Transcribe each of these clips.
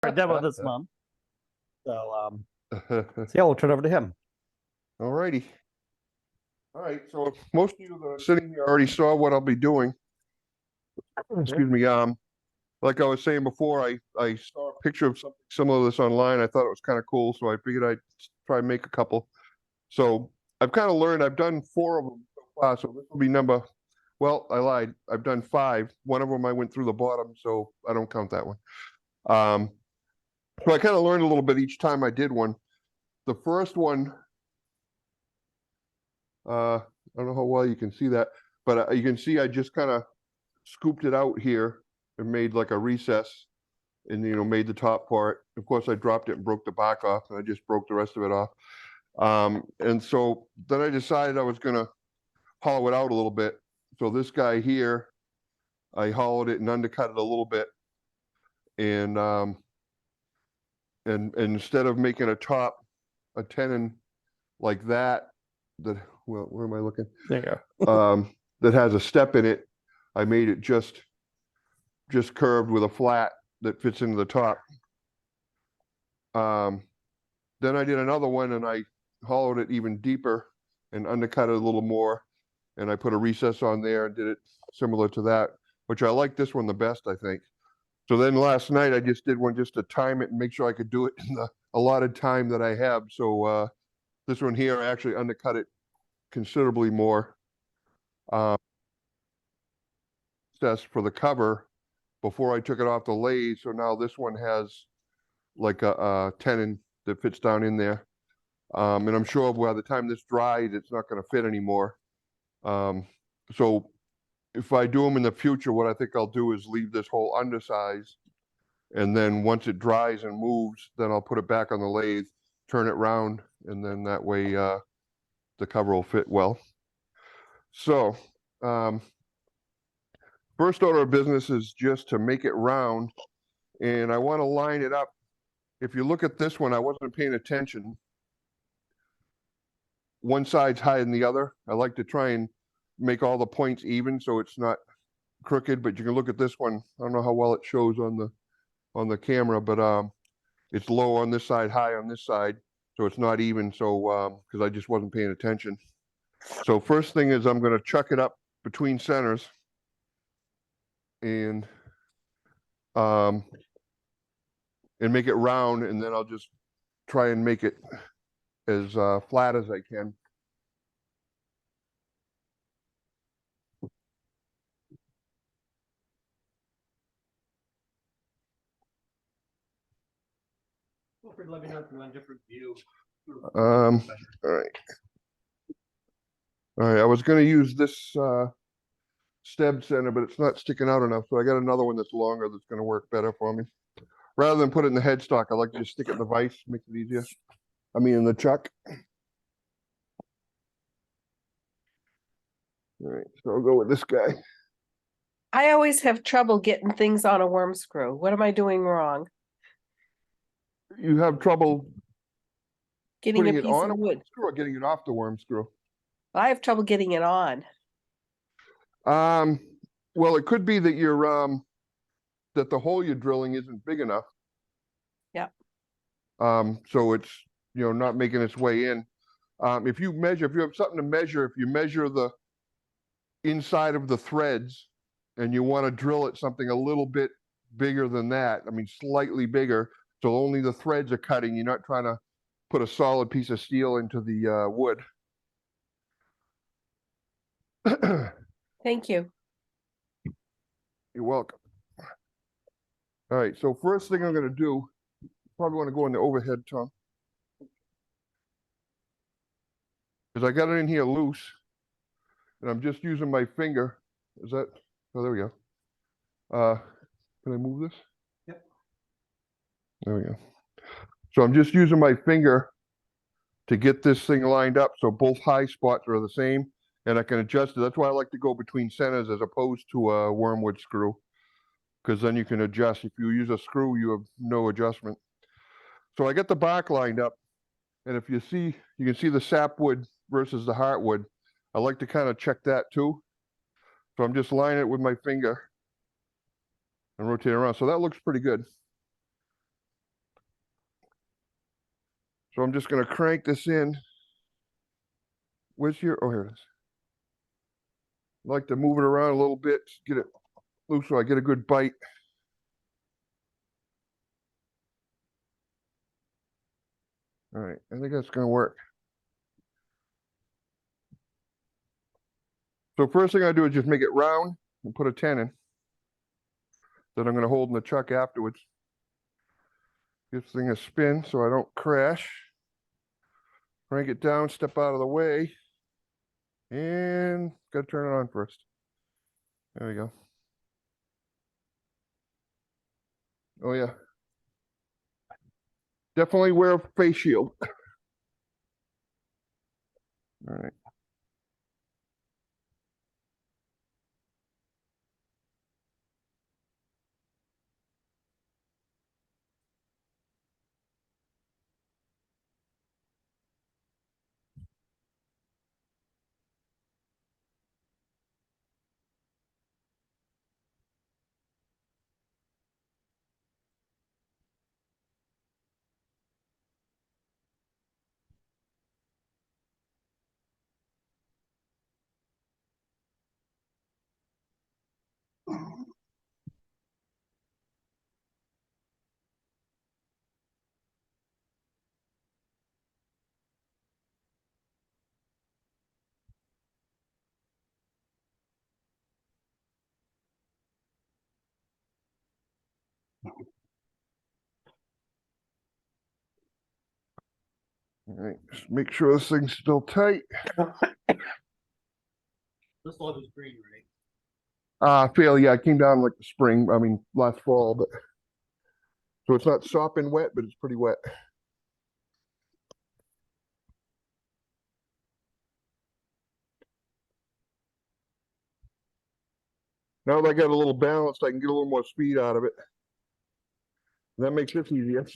our demo this month. So yeah, we'll turn it over to him. All righty. All right, so most of you that are sitting here already saw what I'll be doing. Excuse me. Like I was saying before, I saw a picture of something similar to this online. I thought it was kind of cool, so I figured I'd try and make a couple. So I've kind of learned. I've done 4 of them so far, so this will be number. Well, I lied. I've done 5. One of them I went through the bottom, so I don't count that one. So I kind of learned a little bit each time I did one. The first one, I don't know how well you can see that, but you can see I just kind of scooped it out here and made like a recess and, made the top part. Of course, I dropped it and broke the back off, and I just broke the rest of it off. And so then I decided I was going to hollow it out a little bit. So this guy here, I hollowed it and undercut it a little bit. And instead of making a top, a tenon like that, well, where am I looking? There you go. That has a step in it, I made it just curved with a flat that fits into the top. Then I did another one and I hollowed it even deeper and undercut it a little more. And I put a recess on there and did it similar to that, which I like this one the best, I think. So then last night I just did one just to time it and make sure I could do it in the allotted time that I have. So this one here, I actually undercut it considerably more. That's for the cover before I took it off the lathe. So now this one has like a tenon that fits down in there. And I'm sure by the time this dries, it's not going to fit anymore. So if I do them in the future, what I think I'll do is leave this whole undersize. And then once it dries and moves, then I'll put it back on the lathe, turn it round, and then that way the cover will fit well. So first order of business is just to make it round, and I want to line it up. If you look at this one, I wasn't paying attention. One side's higher than the other. I like to try and make all the points even so it's not crooked, but you can look at this one. I don't know how well it shows on the camera, but it's low on this side, high on this side, so it's not even. So because I just wasn't paying attention. So first thing is I'm going to chuck it up between centers and make it round, and then I'll just try and make it as flat as I can. Let me know if you want a different view. All right. All right, I was going to use this stab center, but it's not sticking out enough, so I got another one that's longer that's going to work better for me. Rather than put it in the headstock, I like to just stick it in the vise, makes it easier. I mean, in the chuck. All right, so I'll go with this guy. I always have trouble getting things on a worm screw. What am I doing wrong? You have trouble Getting putting a it piece on of a worm wood. screw or getting it off the worm screw? I have trouble getting it on. Well, it could be that you're that the hole you're drilling isn't big enough. Yeah. So it's not making its way in. If you have something to measure, if you measure the inside of the threads and you want to drill it something a little bit bigger than that, I mean slightly bigger, so only the threads are cutting, you're not trying to put a solid piece of steel into the wood. Thank you. You're welcome. All right, so first thing I'm going to do, probably want to go in the overhead, Tom, because I got it in here loose, and I'm just using my finger. Is that? Oh, there we go. Can I move this? Yep. There we go. So I'm just using my finger to get this thing lined up so both high spots are the same, and I can adjust it. That's why I like to go between centers as opposed to a wormwood screw, because then you can adjust. If you use a screw, you have no adjustment. So I get the bark lined up, and if you see, you can see the sapwood versus the heartwood. I like to kind of check that too. So I'm just lining it with my finger and rotate it around. So that looks pretty good. So I'm just gonna crank this in. Where's your, oh, here it is. I like to move it around a little bit, get it loose so I get a good bite. All right, I think that's gonna work. So first thing I do is just make it round and put a 10 in. That I'm gonna hold in the chuck afterwards. Give this thing a spin so I don't crash. Crank it down, step out of the way. And gotta turn it on first. There we go. Oh yeah. Definitely wear a face shield. All right. All right, just make sure this thing's still tight. This log is green, right? Fairly, yeah, it came down like the spring, I mean, last fall, but so it's not sopping wet, but it's pretty wet. Now that I got a little balance, I can get a little more speed out of it. That makes this easier.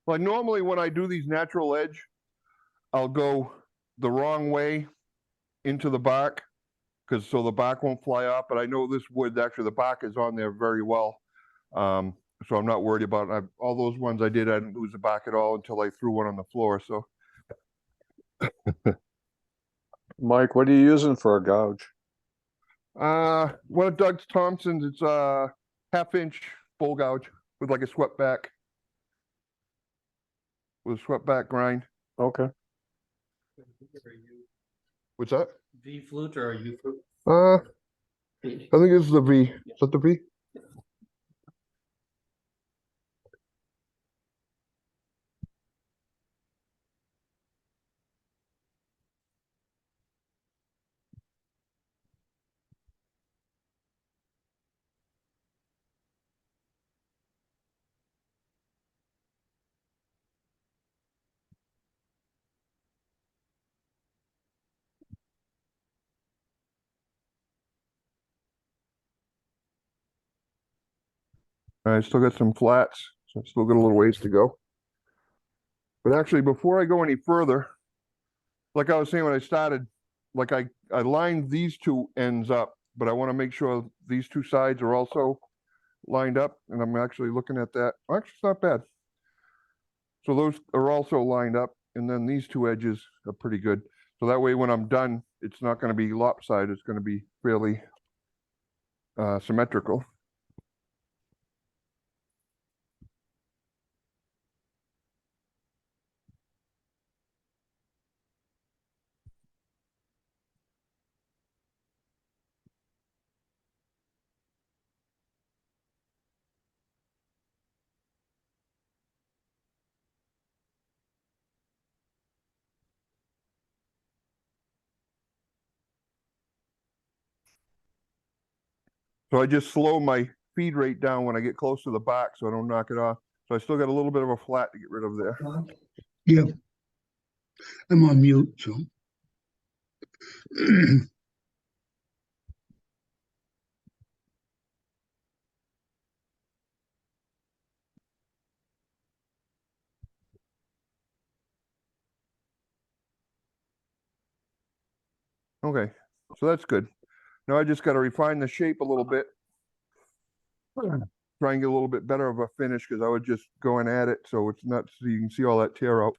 Well, normally when I do these natural edge, I'll go the wrong way into the bark, because so the bark won't fly off. But I know this wood, actually, the bark is on there very well. So I'm not worried about it. All those ones I did, I didn't lose the bark at all until I threw one on the floor. So Mike, what are you using for a gouge? one of Doug Thompson's, it's a 1/2 inch full gouge with like a swept back, with a swept back grind. Okay. What's that? V flute or U flute? I think this is the V. Is that the V? I still got some flats, so I still got a little ways to go. But actually, before I go any further, like I was saying when I started, like I lined these two ends up, but I want to make sure these two sides are also lined up, and I'm actually looking at that. Actually, it's not bad. So those are also lined up, and then these two edges are pretty good. So that way, when I'm done, it's not going to be lopsided. It's going to be fairly symmetrical. So I just slow my feed rate down when I get close to the back so I don't knock it off. So I still got a little bit of a flat to get rid of there. Yeah, I'm on mute, so. Okay, so that's good. Now I just gotta refine the shape a little bit. Try and get a little bit better of a finish, because I was just going at it, so it's not, so you can see all that tear out,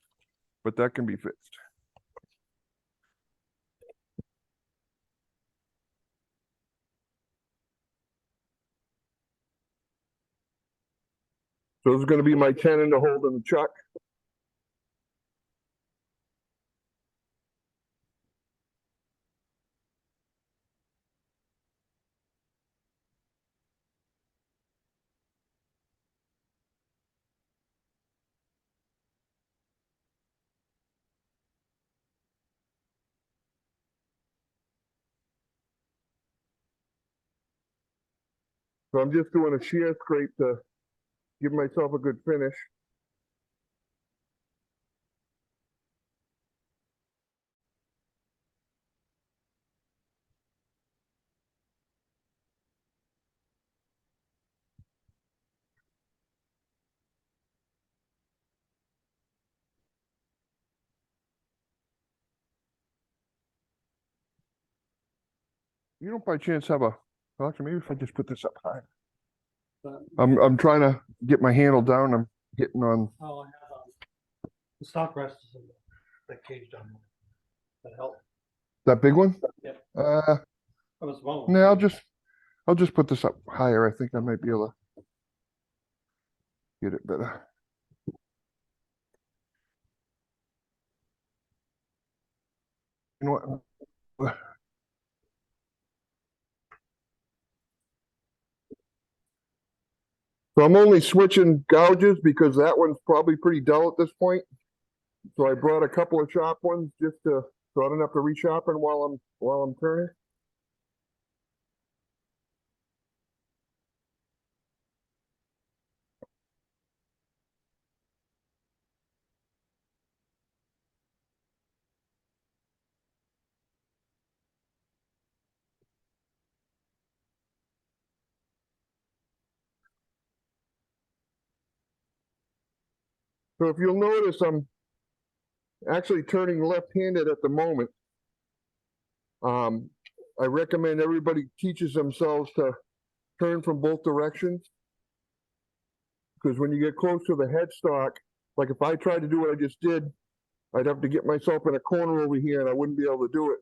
but that can be fixed. So this is gonna be my tenon to hold in the chuck. So I'm just doing a shear scrape to give myself a good finish. You don't by chance have a, well, actually, maybe if I just put this up high. I'm trying to get my handle down. I'm hitting on, Oh, I have, the stock rest is in the cage down there. That help? that big one? Yep. Uh, That was one. no, I'll just put this up higher. I think I might be able to get it better. You know what? So I'm only switching gouges because that one's probably pretty dull at this point. So I brought a couple of sharp ones just to, so I don't have to resharpen while I'm turning. So if you'll notice, I'm actually turning left-handed at the moment. I recommend everybody teaches themselves to turn from both directions. Because when you get close to the headstock, like if I tried to do what I just did, I'd have to get myself in a corner over here and I wouldn't be able to do it.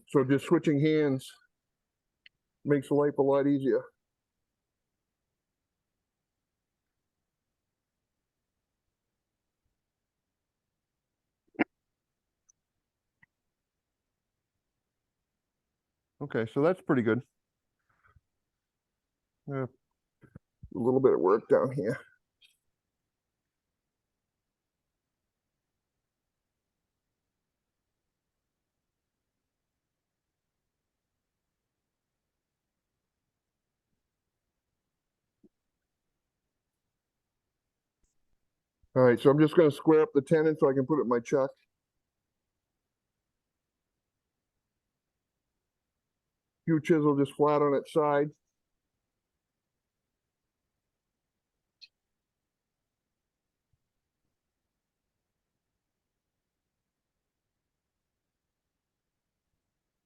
So just switching hands makes life a lot easier. Okay, so that's pretty good. A little bit of work down here. All right, so I'm just going to square up the tenon so I can put it in my chuck. Few chisel just flat on its side.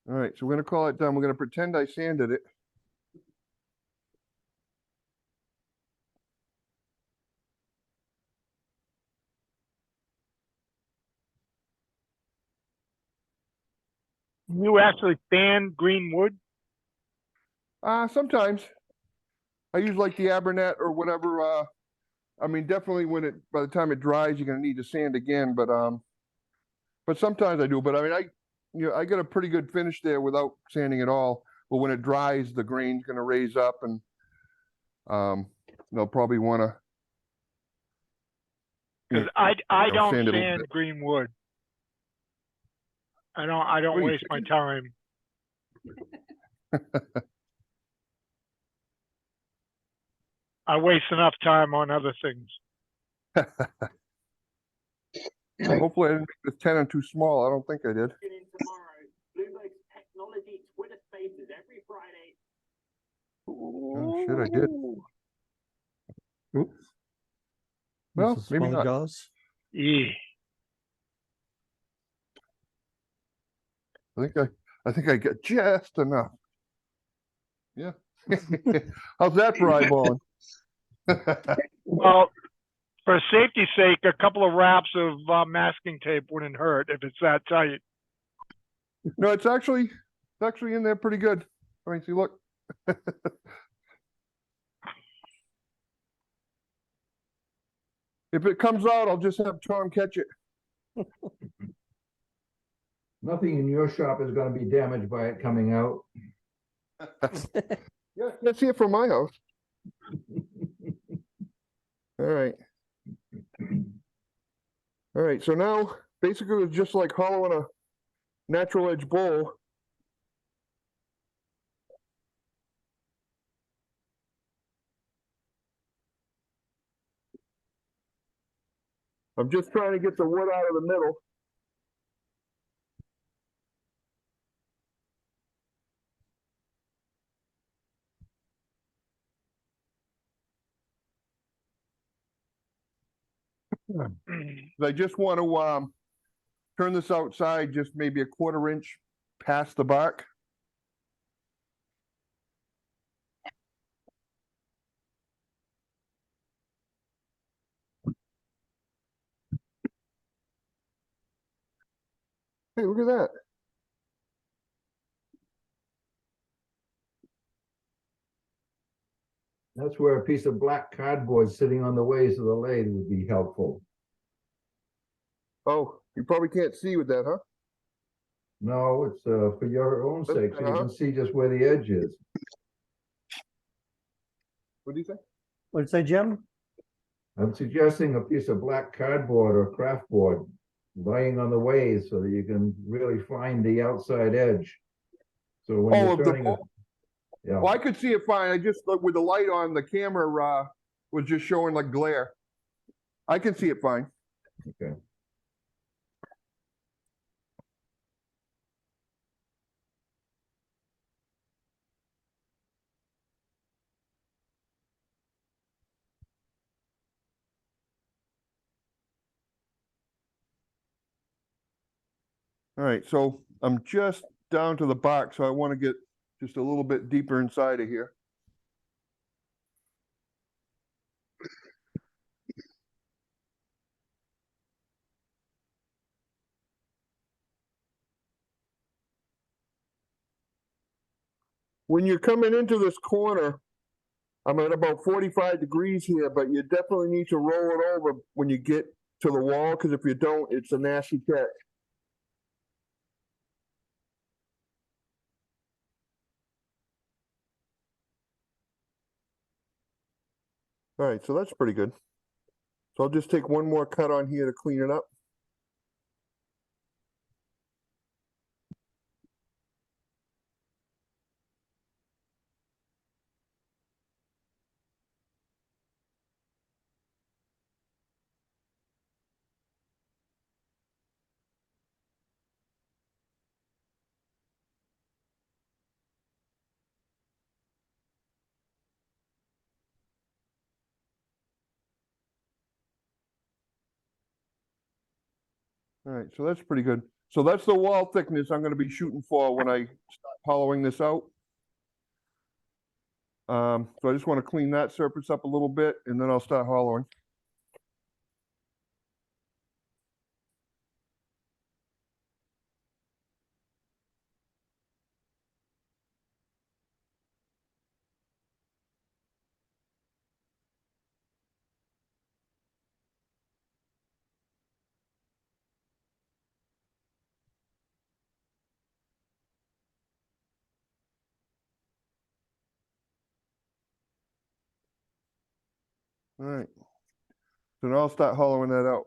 All right, so we're going to call it done. We're going to pretend I sanded it. You actually fan green wood? Sometimes I use like the Abernet or whatever. I mean, definitely by the time it dries, you're going to need to sand again. But sometimes I do. But I mean, I get a pretty good finish there without sanding at all. But when it dries, the grain's going to raise up, and they'll probably want to. Because I don't sand it a little sand bit. green wood. I don't What are you waste my time. I waste enough time on other things. Hopefully, I didn't make this tenon too small. I don't think I did. Oh shit, I did. Oops. Well, This is maybe smaller not. jaws. Yeah. I think I think I get just enough. Yeah. How's that for eyeballing? Well, for safety's sake, a couple of wraps of masking tape wouldn't hurt if it's that tight. No, it's actually in there pretty good. Let me see, look. If it comes out, I'll just have Tom catch it. Nothing in your shop is gonna be damaged by it coming out. Yeah, let's see it from my house. All right. All right, so now basically it's just like hollowing a natural edge bowl. I'm just trying to get the wood out of the middle. I just want to turn this outside just maybe a 1/4 inch past the bark. Hey, look at that. That's where a piece of black cardboard sitting on the ways of the lathe would be helpful. Oh, you probably can't see with that, huh? No, it's for your own sake, so you can see just where the edge is. What do you say? What'd you say, Jim? I'm suggesting a piece of black cardboard or craft board laying on the ways so that you can really find the outside edge. So when Oh, you're of the turning it, bowl? yeah, Well, I could see it fine. I just, with the light on, the camera was just showing like glare. I can see it fine. okay. All right, so I'm just down to the box, so I want to get just a little bit deeper inside of here. When you're coming into this corner, I'm at about 45 degrees here, but you definitely need to roll it over when you get to the wall, because if you don't, it's a nasty catch. All right, so that's pretty good. So I'll just take one more cut on here to clean it up. All right, so that's pretty good. So that's the wall thickness I'm going to be shooting for when I start hollowing this out. So I just want to clean that surface up a little bit, and then I'll start hollowing. All right. So now I'll start hollowing that out.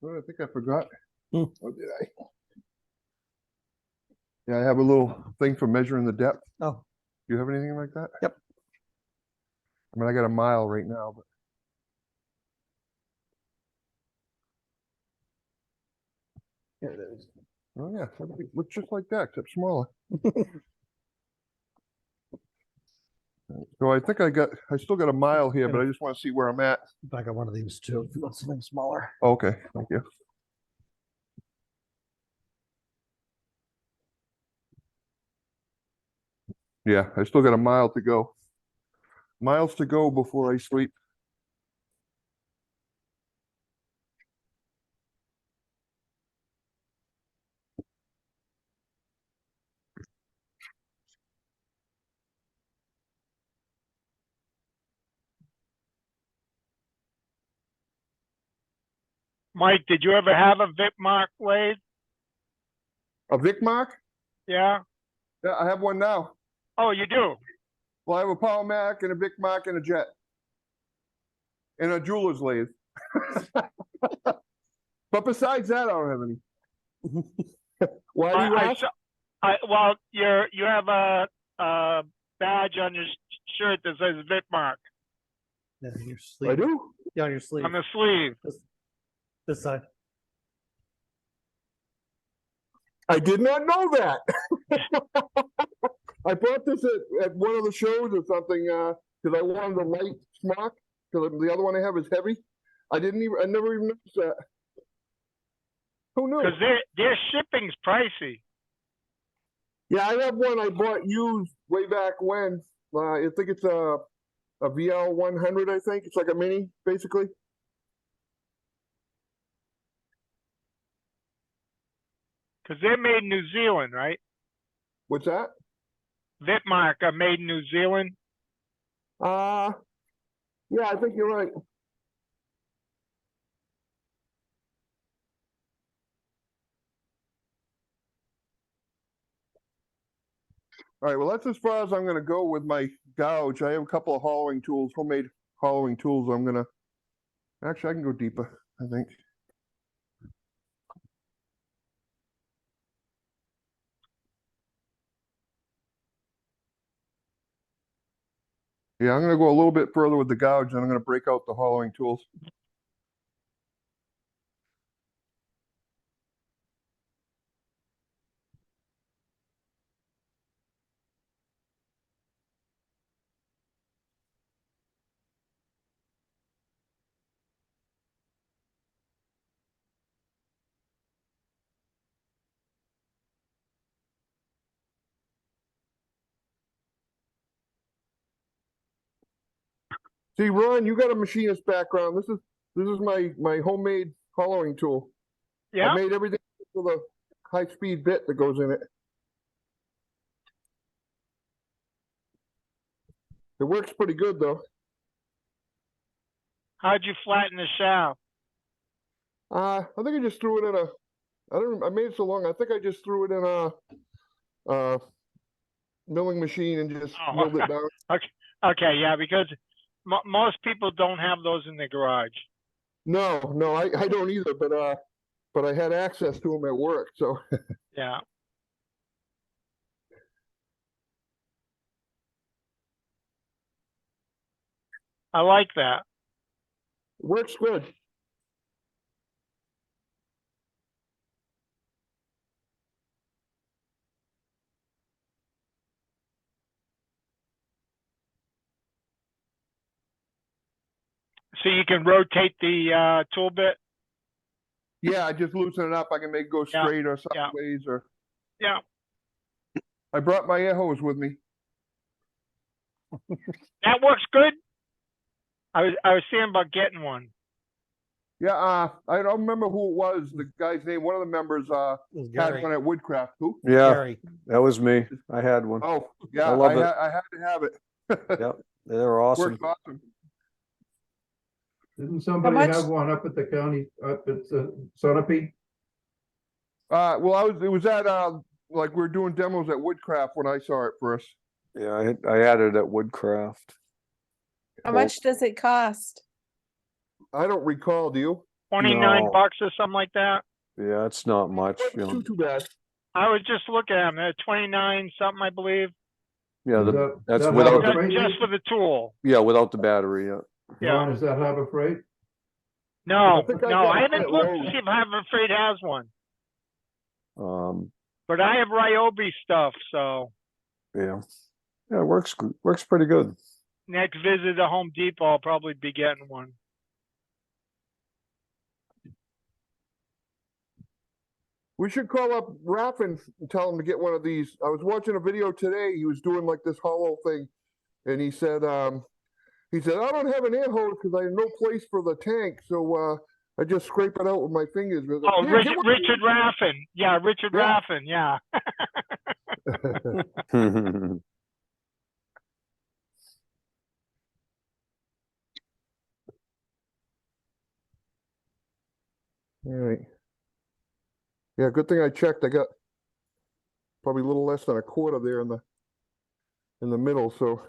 Oh, I think I forgot. Hmm. Oh, did I? Yeah, I have a little thing for measuring the depth. Oh, Do you have anything like that? Yep. I mean, I got a mile right now, but. here it is. Oh yeah, everything looks just like that, except smaller. So I think I still got a mile here, but I just want to see where I'm at. I got one of these too, if you want something smaller. Okay, thank you. Yeah, I still got a mile to go. Miles to go before I sleep. Mike, did you ever have a Vitmark lathe? A Vic Mark? Yeah? Yeah, I have one now. Oh, you do? Well, I have a Power Mac and a Vic Mark and a Jet. And a jeweler's lathe. But besides that, I don't have any. Why do you I ask? saw, well, you have a badge on your shirt that says Vitmark Yeah, your I sleeve. do? Yeah, on your sleeve. on the sleeve. This side. I did not know that. I bought this at one of the shows or something, because I wanted a light smock, because the other one I have is heavy. I never even noticed that. Who knew? Because their shipping's pricey. Yeah, I have one I bought used way back when. I think it's a VL 100, I think. It's like a mini, basically. Because they're made in New Zealand, right? What's that? Vitmark are made in New Zealand. Yeah, I think you're right. All right, well, that's as far as I'm gonna go with my gouge. I have a couple of hollowing tools, homemade hollowing tools. Actually, I can go deeper, I think. Yeah, I'm gonna go a little bit further with the gouge, and I'm gonna break out the hollowing tools. See, Ron, you got a machinist background. This is my homemade hollowing tool. I Yeah. made everything with a high-speed bit that goes in it. It works pretty good though. How'd you flatten the shaft? I think I just threw it in I made it so long. I think I just threw it in a milling machine and just Oh, milled it down. okay. Okay, yeah, because most people don't have those in their garage. No, I don't either. But I had access to them at work, so. Yeah. I like that. Works good. So you can rotate the tool bit. Yeah, I just loosen it up. I can make it go Yeah, straight or yeah. sideways or. Yeah. I brought my air hose with me. That works good. I was thinking about getting one. Yeah, I don't remember who it was. The guy's name. One of the members It was had Gary. one at Woodcraft. Who? Yeah, Gary. that was me. I had one. Oh, yeah. love it. I had to have it. Yep, they were awesome. Works awesome. Didn't somebody much- have one up at the county, up at Sunapee? Well, it was at like we were doing demos at Woodcraft when I saw it first. Yeah, I had it at Woodcraft. How much does it cost? I don't recall. Do you? 29 No. bucks or something like that. Yeah, it's not much, you know. Too bad. I was just looking at them. They're 29 something, I believe. Yeah, Is that- that's that without Harbor the, Freight? Just for the tool. yeah, without the battery, yeah. Yeah. Ron, is that Harbor Freight? No, I think I no, got I it haven't at looked to Lowe's. see if Harbor Freight has one. Um, But I have Ryobi stuff, so yeah. Yeah, it works pretty good. next visit to Home Depot, I'll probably be getting one. We should call up Raffin and tell him to get one of these. I was watching a video today. He was doing like this hollow thing, and he said, I don't have an air hose because I have no place for the tank, so I just scrape it out with my fingers. I was like, Oh, "Yeah, get one of Richard Raffin. Yeah, Richard Yeah. Raffin. Yeah. these." All right. Yeah, good thing I checked. I got probably a little less than a quarter there in the middle, so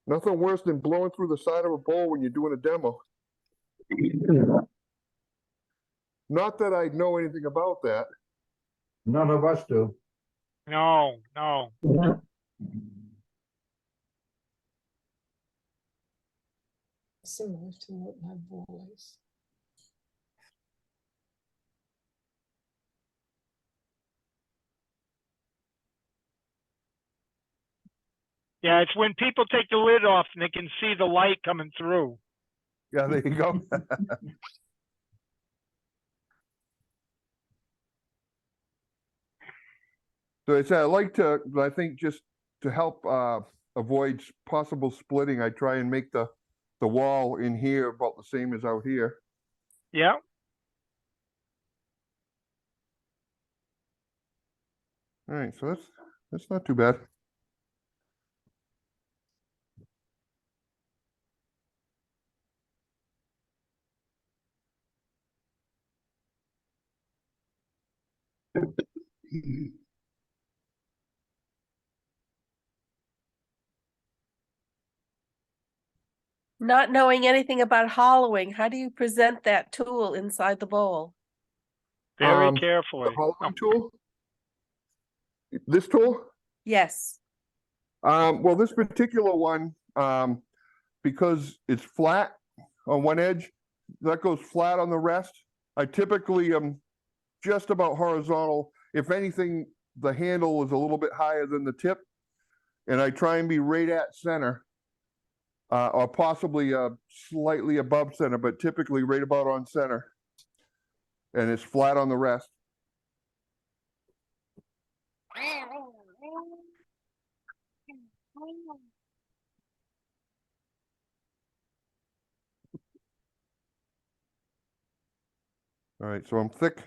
nothing worse than blowing through the side of a bowl when you're doing a demo. Not that I know anything about that. None of us do. No, no. Similar to what my boys. Yeah, it's when people take the lid off and they can see the light coming through. Yeah, there you go. So it's I like to, I think just to help avoid possible splitting, I try and make the wall in here about the same as out here. Yeah. All right, so that's not too bad. Not knowing anything about hollowing, how do you present that tool inside the bowl? Very The carefully. hollowing tool, this tool. Yes. Well, this particular one, because it's flat on one edge, that goes flat on the rest. I typically am just about horizontal. If anything, the handle is a little bit higher than the tip, and I try and be right at center, or possibly slightly above center, but typically right about on center. And it's flat on the rest. All right, so I'm thick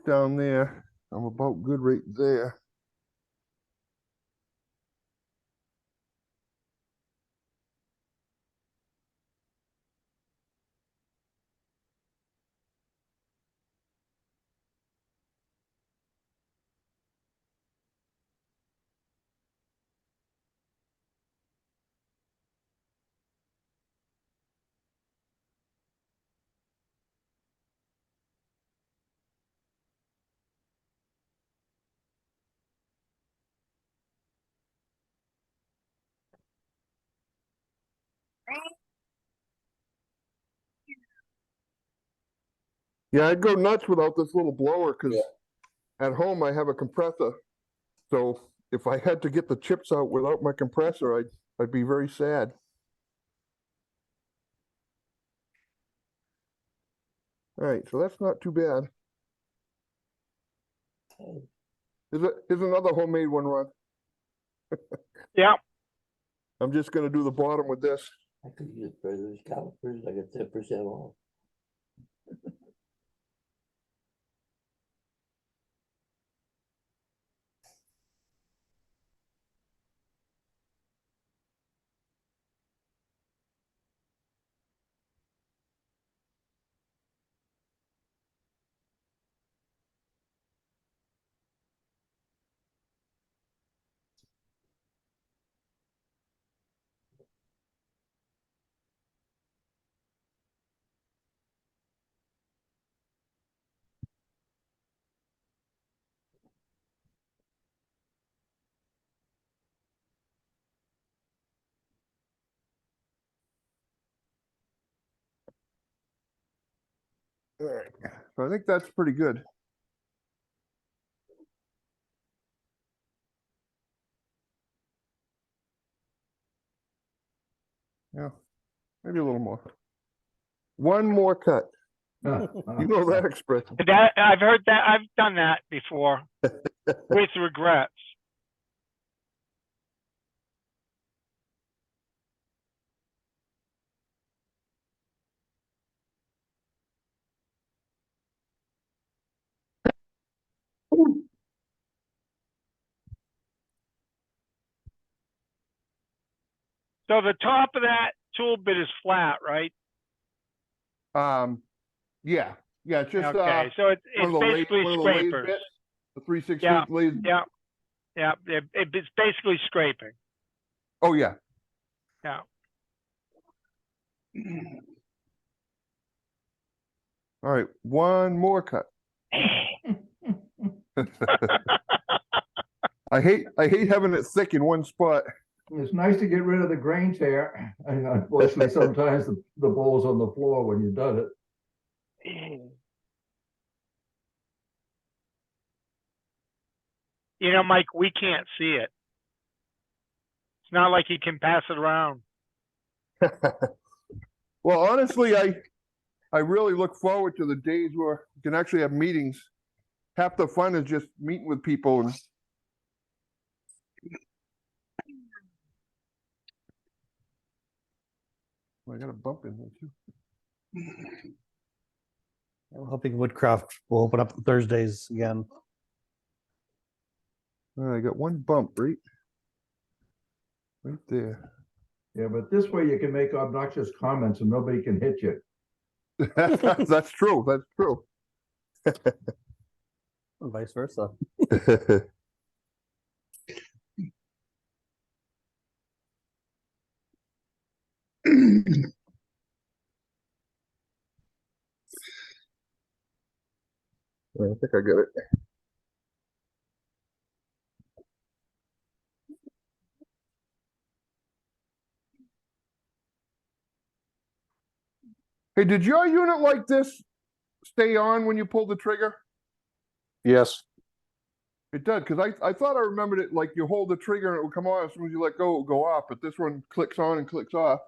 down there. I'm about good right there. Yeah, I'd go nuts without this little blower because at home I have a compressor. So if I had to get the chips out without my compressor, I'd be very sad. All right, so that's not too bad. Here's another homemade one, Ron. Yeah. I'm just gonna do the bottom with this. I could use Brothers calipers, I got 10% off. All right, so I think that's pretty good. Yeah, maybe a little more. One more cut. You know that expression. That, I've heard that, I've done that before with regrets. So the top of that tool bit is flat, right? Yeah, it's just Okay, so it's basically one of the lathe scrapers. bits, the 3/16 Yeah, lathe. Yeah, it's basically scraping. Oh yeah. Yeah. All right, one more cut. I hate having it thick in one spot. It's nice to get rid of the grain tear. And unfortunately, sometimes the bowl's on the floor when you've done it. You know, Mike, we can't see it. It's not like you can pass it around. Well, honestly, I really look forward to the days where we can actually have meetings. Half the fun is just meeting with people and I got a bump in there too. I'm hoping Woodcraft will open up Thursdays again. I got one bump right there. Yeah, but this way you can make obnoxious comments and nobody can hit you. That's true. That's true. And vice versa. I think I got it. Hey, did your unit like this stay on when you pulled the trigger? Yes, It does, because I thought I remembered it like you hold the trigger and it would come on as soon as you let go, it will go off. But this one clicks on and clicks off,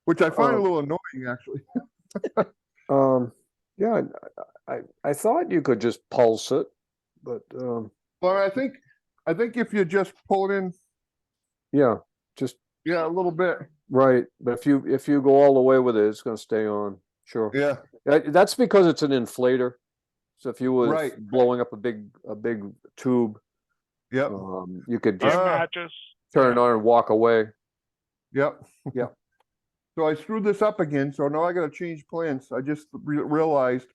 which I find a little annoying actually. yeah, I thought you could just pulse it, but Well, I think if you just pull it in, yeah, just yeah, a little bit. right. But if you go all the way with it, it's going to stay on. Sure. Yeah. That's because it's an inflator. So if you were Right. blowing up a big tube, Yep. you could Air just mattress. turn it on and walk away. Yep. Yep. So I screwed this up again. So now I got to change plans. I just realized,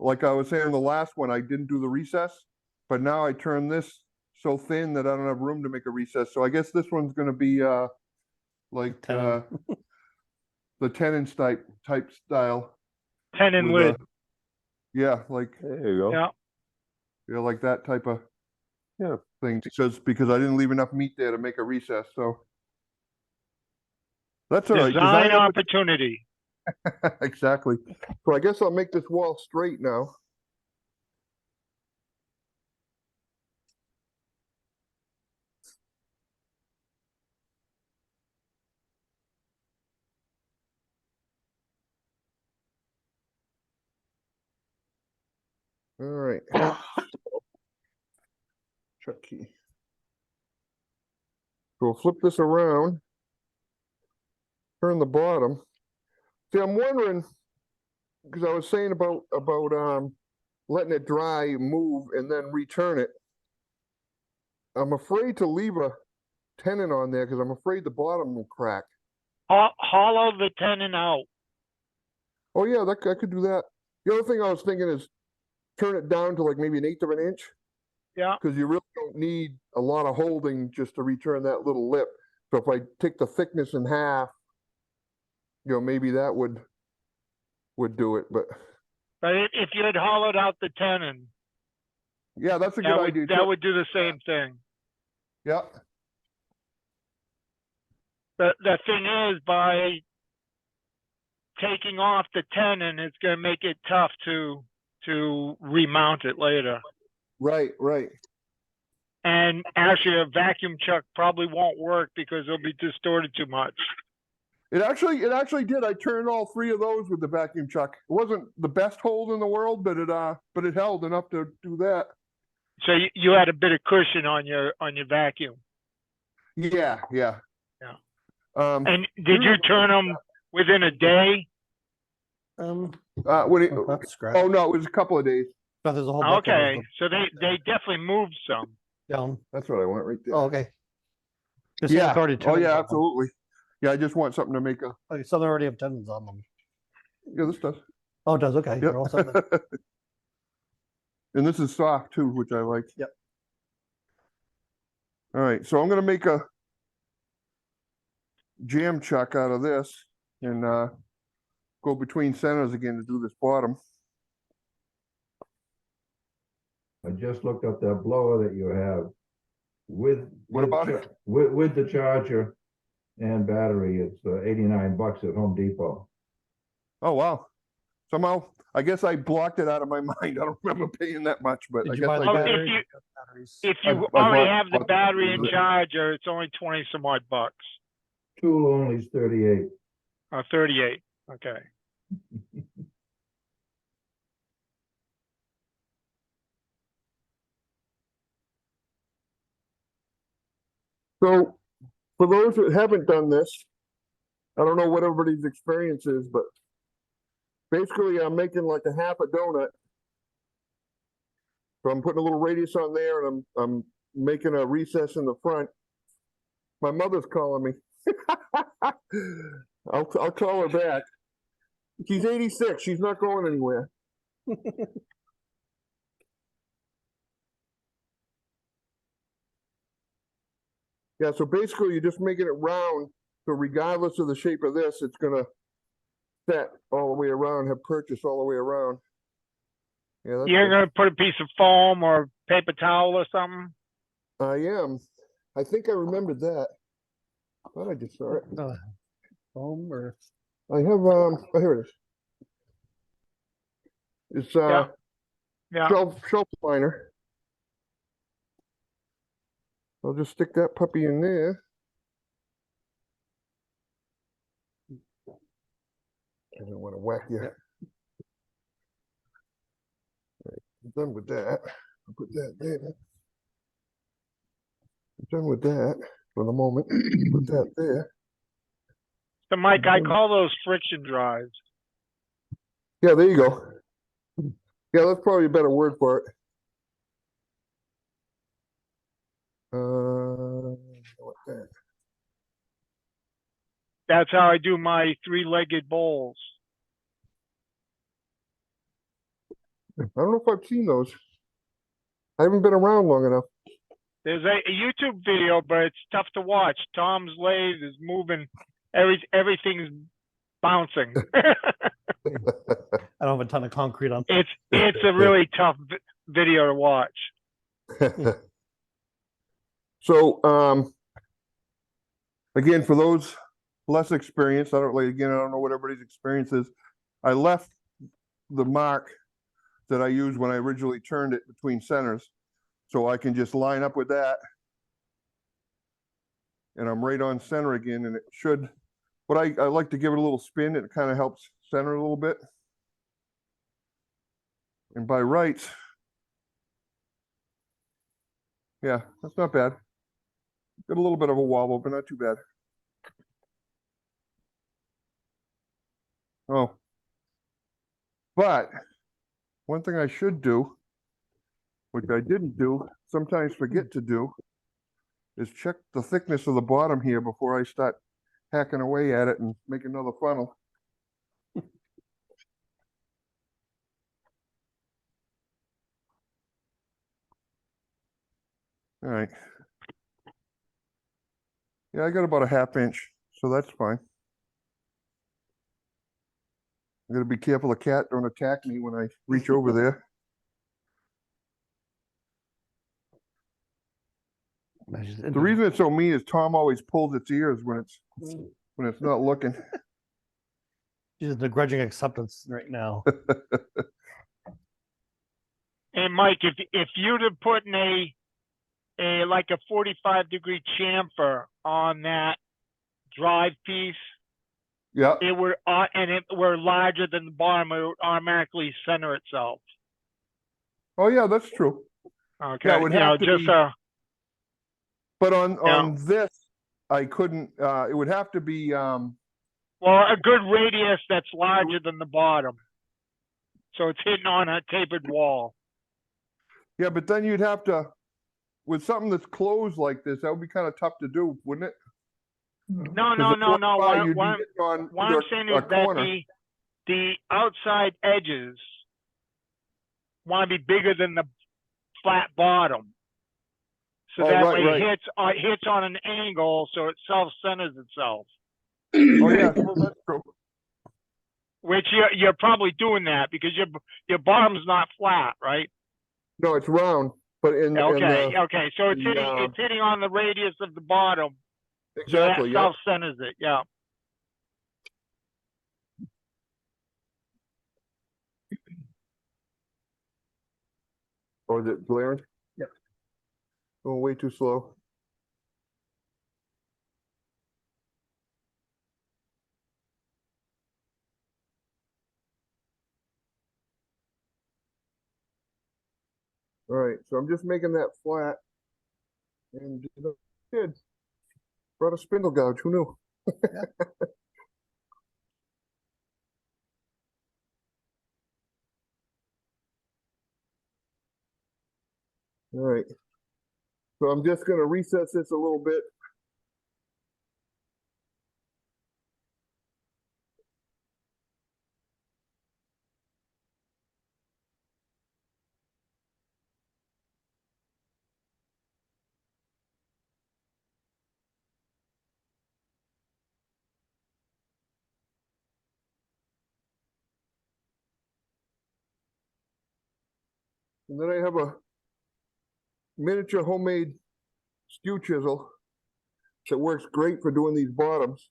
like I was saying in the last one, I didn't do the recess, but now I turned this so thin that I don't have room to make a recess. So I guess this one's going to be like 10. The 10-inch type style. Tenon with, lid. Yeah, like There you go. Yeah. like that type of Yeah. thing. Because I didn't leave enough meat there to make a recess. So that's all right. Design opportunity. Exactly. So I guess I'll make this wall straight now. All right. Check key. So we'll flip this around. Turn the bottom. See, I'm wondering, because I was saying about letting it dry, move, and then return it. I'm afraid to leave a tenon on there because I'm afraid the bottom will crack. Hollow the tenon out. Oh yeah, I could do that. The other thing I was thinking is turn it down to like maybe 1/8 of an inch. Yeah. Because you really don't need a lot of holding just to return that little lip. So if I take the thickness in half, maybe that would do it. But if you had hollowed out the tenon, yeah, that's a good idea. That would do the same thing. Yeah. The thing is, by taking off the tenon is gonna make it tough to remount it later. Right, right. And actually, a vacuum chuck probably won't work because it'll be distorted too much. It actually did. I turned all three of those with the vacuum chuck. It wasn't the best hold in the world, but it held enough to do that. So you had a bit of cushion on your vacuum. Yeah, yeah. Yeah. And And did you turn them within a day? what do you, That's scratch. oh no, it was a couple of days. No, there's a whole bucket of Okay, them so they definitely moved some. down. That's what I want right there. Oh, okay. Just say Yeah. it's already Oh tendons yeah, on them. absolutely. Yeah, I just want something to make a. Okay, some already have tendons on them. Yeah, this does. Oh, it does, okay. Yep. They're all set then. And this is soft too, which I like. Yep. All right, so I'm gonna make a jam chuck out of this and go between centers again to do this bottom. I just looked up that blower that you have with. What about it? With the charger and battery, it's $89 at Home Depot. Oh wow. Somehow, I guess I blocked it out of my mind. I don't remember paying that much, but I Did you guess buy I the Oh, did. battery? If you I already bought- have the bought- battery and charger, it's only 20 some odd bucks. Tool only is 38. 38. Okay. So, for those that haven't done this, I don't know what everybody's experience is, but basically I'm making like a half a donut. So I'm putting a little radius on there and I'm making a recess in the front. My mother's calling me. I'll call her back. She's 86. She's not going anywhere. Yeah, so basically you're just making it round. So regardless of the shape of this, it's gonna set all the way around, have purchase all the way around. Yeah, that's You're good. gonna put a piece of foam or paper towel or something? I am. I think I remembered that. I thought I just saw it. Foam or? I have oh, here it is. It's Yeah. Yeah. shelf liner. I'll just stick that puppy in there. I don't want to whack you. Right, I'm done with that. I'll put that there. I'm done with that for the moment. Put that there. So Mike, I call those friction drives. Yeah, there you go. Yeah, that's probably a better word for it. What that? That's how I do my 3-legged bowls. I don't know if I've seen those. I haven't been around long enough. There's a YouTube video, but it's tough to watch. Tom's lathe is moving. Everything's bouncing. I don't have a ton of concrete on. It's a really tough video to watch. So, again, for those less experienced, I don't know what everybody's experience is. I left the mark that I used when I originally turned it between centers, so I can just line up with that. And I'm right on center again, and it should, but I like to give it a little spin. It kind of helps center a little bit. And by rights, yeah, that's not bad. Got a little bit of a wobble, but not too bad. Oh, but one thing I should do, which I didn't do, sometimes forget to do, is check the thickness of the bottom here before I start hacking away at it and make another funnel. All right. Yeah, I got about a 1/2 inch, so that's fine. I gotta be careful the cat don't attack me when I reach over there. The reason it's so mean is Tom always pulls its ears when it's not looking. She's begrudging acceptance right now. And Mike, if you'd have put in a like a 45-degree chamfer on that drive piece, Yeah, it would and it were larger than the bottom, it would automatically center itself. oh yeah, that's true. Okay, Yeah, it would you know, have to just be, but on Yeah. this, I couldn't, it would have to be, well, a good radius that's larger than the bottom, so it's hitting on a tapered wall. yeah, but then you'd have to, with something that's closed like this, that would be kind of tough to do, wouldn't it? No, 'Cause no, it's no, one no. by, What, you'd be what, hitting on what either I'm saying a is that corner. the outside edges want to be bigger than the flat bottom. So Oh, that right, way right. it hits on an angle, so it self-centers itself. Oh, yeah, well, that's true. Which you're probably doing that because your bottom's not flat, right? No, it's round, but in Okay, the, okay. So it's the, hitting on the radius of the bottom, so that exactly, yeah. self-centers it. Yeah. Or is it glaring? Yep. Going way too slow. All right, so I'm just making that flat. And did. Brought a spindle gouge, who knew? All right. So I'm just gonna recess this a little bit. And then I have a miniature homemade skew chisel that works great for doing these bottoms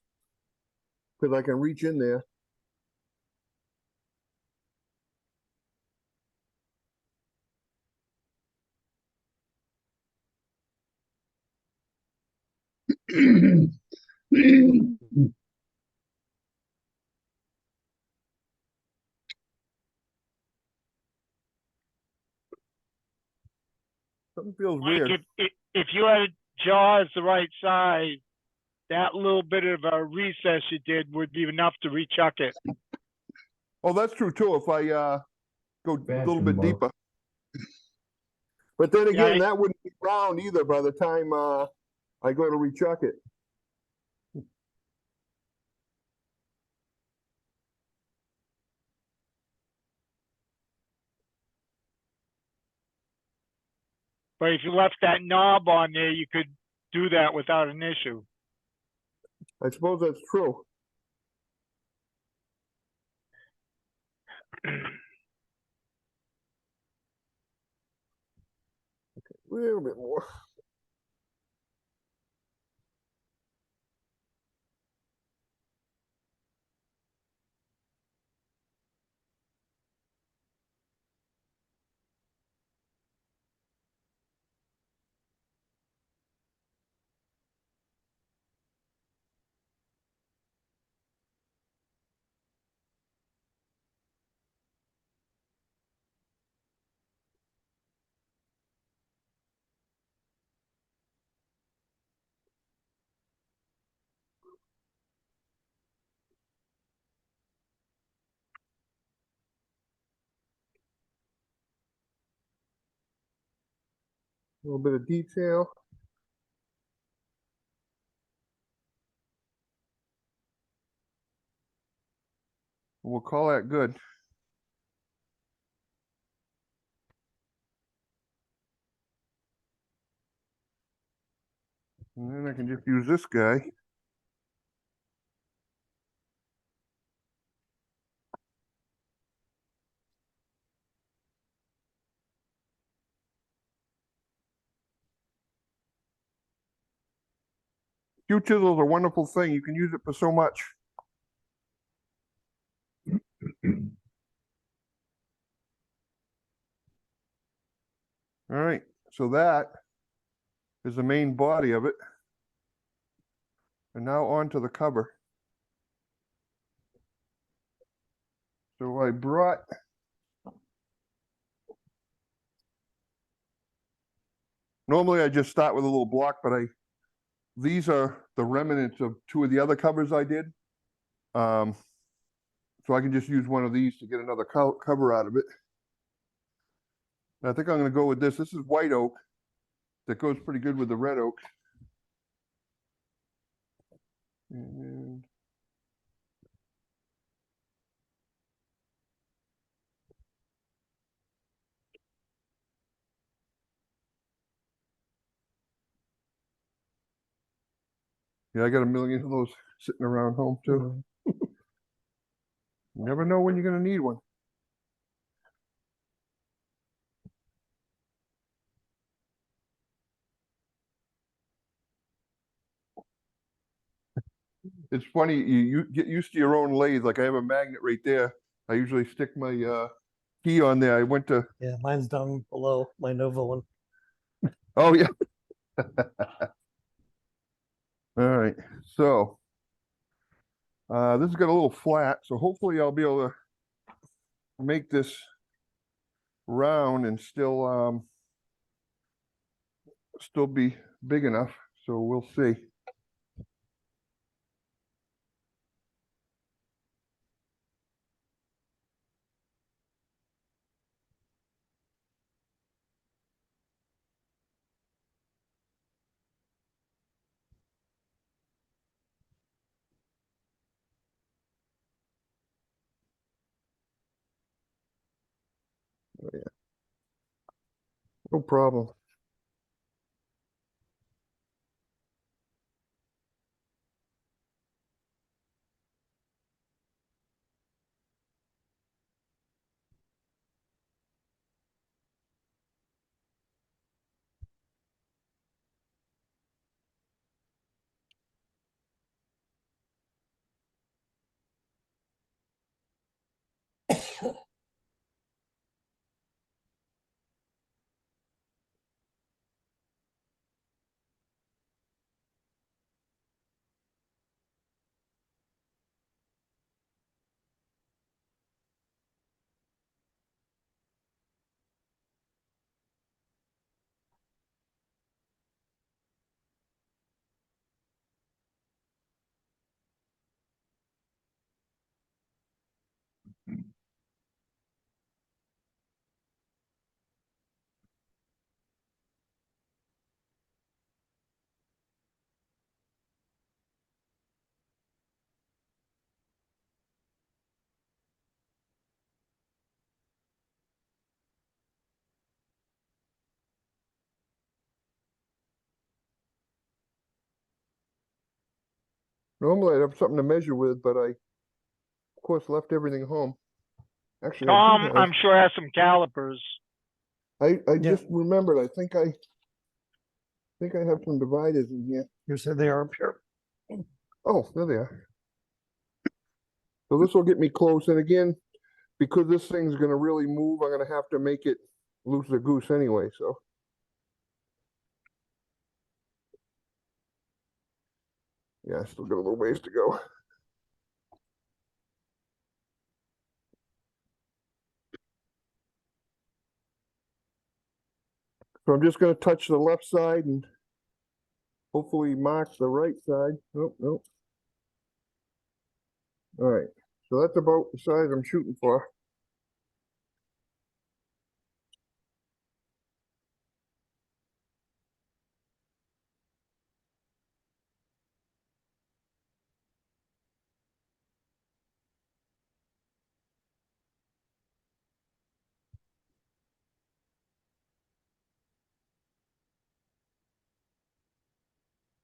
because I can reach in there. Something feels Mike, weird. if you had jaws the right size, that little bit of a recess you did would be enough to rechuck it. Oh, that's true too, if I go a little Fashion bit mode. deeper. But then Yeah, again, that wouldn't be round either by the time I go to rechuck it. but if you left that knob on there, you could do that without an issue. I suppose that's true. A little bit more. A little bit of detail. We'll call that good. And then I can just use this guy. Skew chisel's a wonderful thing. You can use it for so much. All right, so that is the main body of it. And now on to the cover. So I brought normally I just start with a little block, but these are the remnants of two of the other covers I did. So I can just use one of these to get another cover out of it. And I think I'm going to go with this. This is white oak that goes pretty good with the red oak. And yeah, I got a million of those sitting around home too. You never know when you're going to need one. It's funny, you get used to your own lathe. Like I have a magnet right there. I usually stick my key on there. I went to, Yeah, mine's down below my Nova one. oh yeah. All right, so this has got a little flat, so hopefully I'll be able to make this round and still be big enough. So we'll see. Oh, yeah. No problem. Normally I'd have something to measure with, but I, of course, left everything home. Actually, I Tom, do have. I'm sure has some calipers. I Yeah. just remembered. I think I have some dividers in here. You said they are up here. Oh, there they are. So this will get me close. And again, because this thing's going to really move, I'm going to have to make it loose the goose anyway. So. Yeah, I still got a little ways to go. So I'm just going to touch the left side and hopefully mark the right side. Nope, nope. All right. So that's about the size I'm shooting for.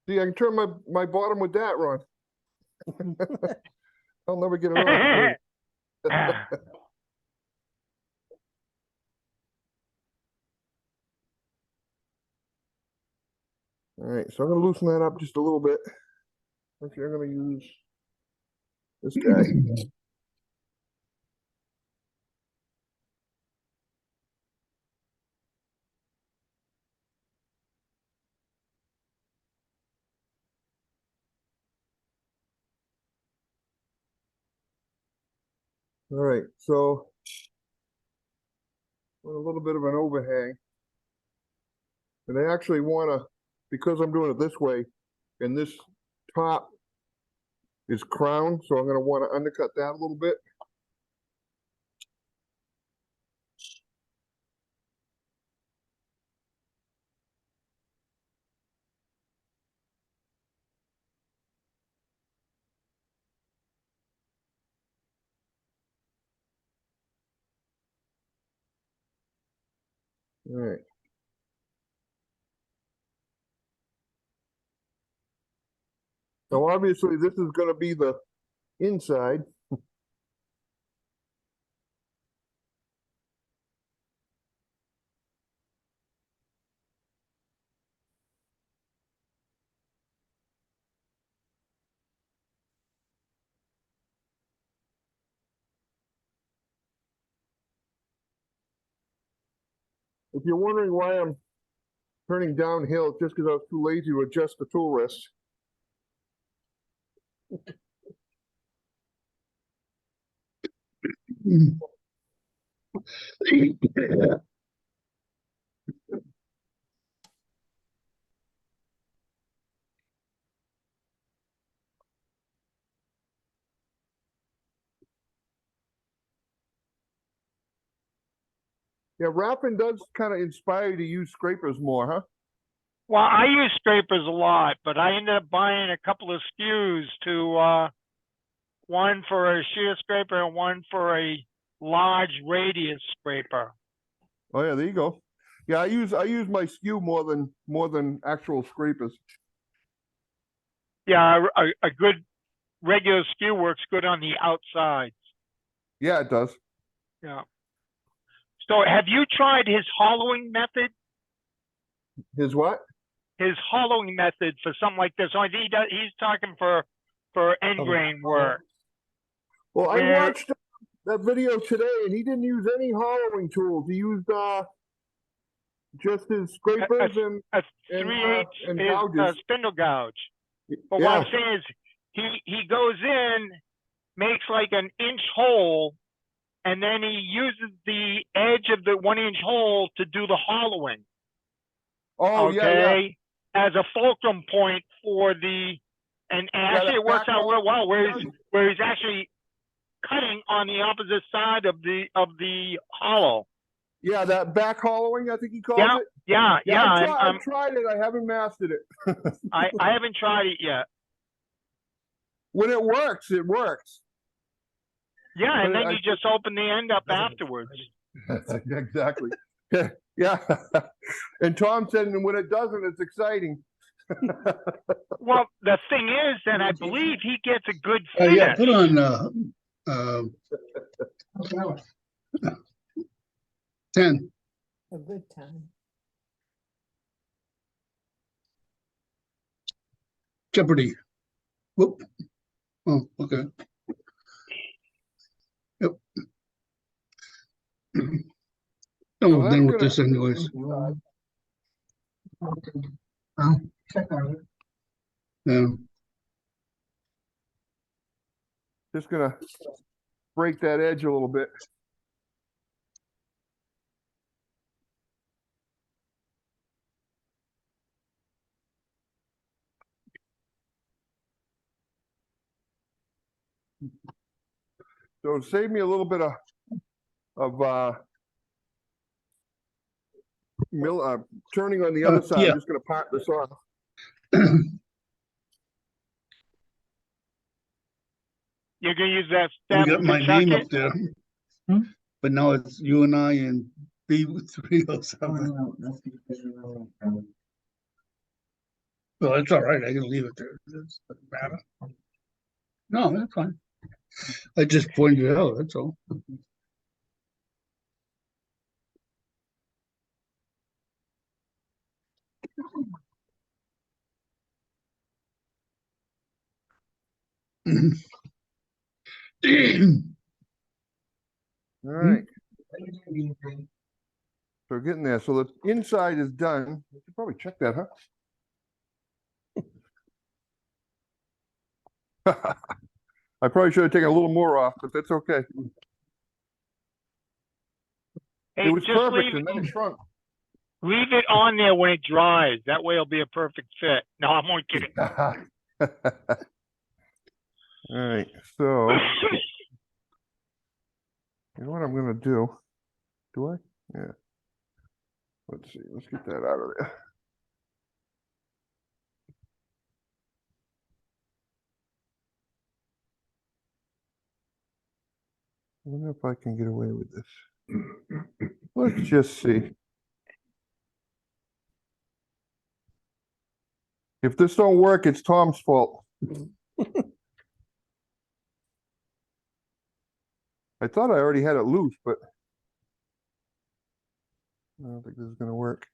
See, I can turn my bottom with that, Ron. I'll never get it off. All right, so I'm gonna loosen that up just a little bit. Actually, I'm gonna use this guy. All right, so a little bit of an overhang. And I actually wanna, because I'm doing it this way, and this top is crowned, so I'm gonna wanna undercut that a little bit. All right. So obviously this is gonna be the inside. If you're wondering why I'm turning downhill, it's just because I was too lazy to adjust the tool rest. Yeah, wrapping does kind of inspire you to use scrapers more, huh? Well, I use scrapers a lot, but I ended up buying a couple of SKUs to, one for a shear scraper and one for a large radius scraper. Oh yeah, there you go. Yeah, I use my SKU more than actual scrapers. Yeah, a good regular SKU works good on the outsides. Yeah, it does. Yeah. So have you tried his hollowing method? His what? His hollowing method for something like this? I think he's talking for end grain work. Well, I Where- watched that video today, and he didn't use any hollowing tools. He used just his scrapers and A and, 3/8 and is gouges. spindle gouge. But what Yeah. I'm saying is he goes in, makes like an inch hole, and then he uses the edge of the 1 inch hole to do the hollowing. Oh yeah, yeah. Okay, as a fulcrum point for and actually that it works back out hole real well where does. he's actually cutting on the opposite side of the hollow. Yeah, that back hollowing, I think he calls Yeah, it. yeah. I've tried it. I haven't mastered it. I haven't tried it yet. When it works, it works. Yeah, and But then I- you just open the end up afterwards. Exactly. Yeah. And Tom said, and when it doesn't, it's exciting. Well, the thing is that I believe he gets a good Oh, finish. yeah, put on, 10. A good time. Jeopardy. Whoop. Oh, okay. Yep. Oh, So we're that's done with gonna- this anyways. Yeah. Just gonna break that edge a little bit. So to save me a little bit of turning on the other side, yeah. I'm just gonna part this off. You're gonna use that We step got to my chuck name it? up there. But now it's you and I and B307. Well, it's all right. I can leave it there. It doesn't matter. No, that's fine. I just pointed it out, that's all. All right. So we're getting there. So the inside is done. I should probably check that, huh? I probably should have taken a little more off, but that's okay. Hey, It was just perfect and then it leave, shrunk. leave it on there when it dries. That way it'll be a perfect fit. No, I'm only kidding. All right, so you know what I'm gonna do? Do I? Yeah. Let's see. Let's get that out of there. I wonder if I can get away with this. Let's just see. If this don't work, it's Tom's fault. I thought I already had it loose, but I don't think this is gonna work.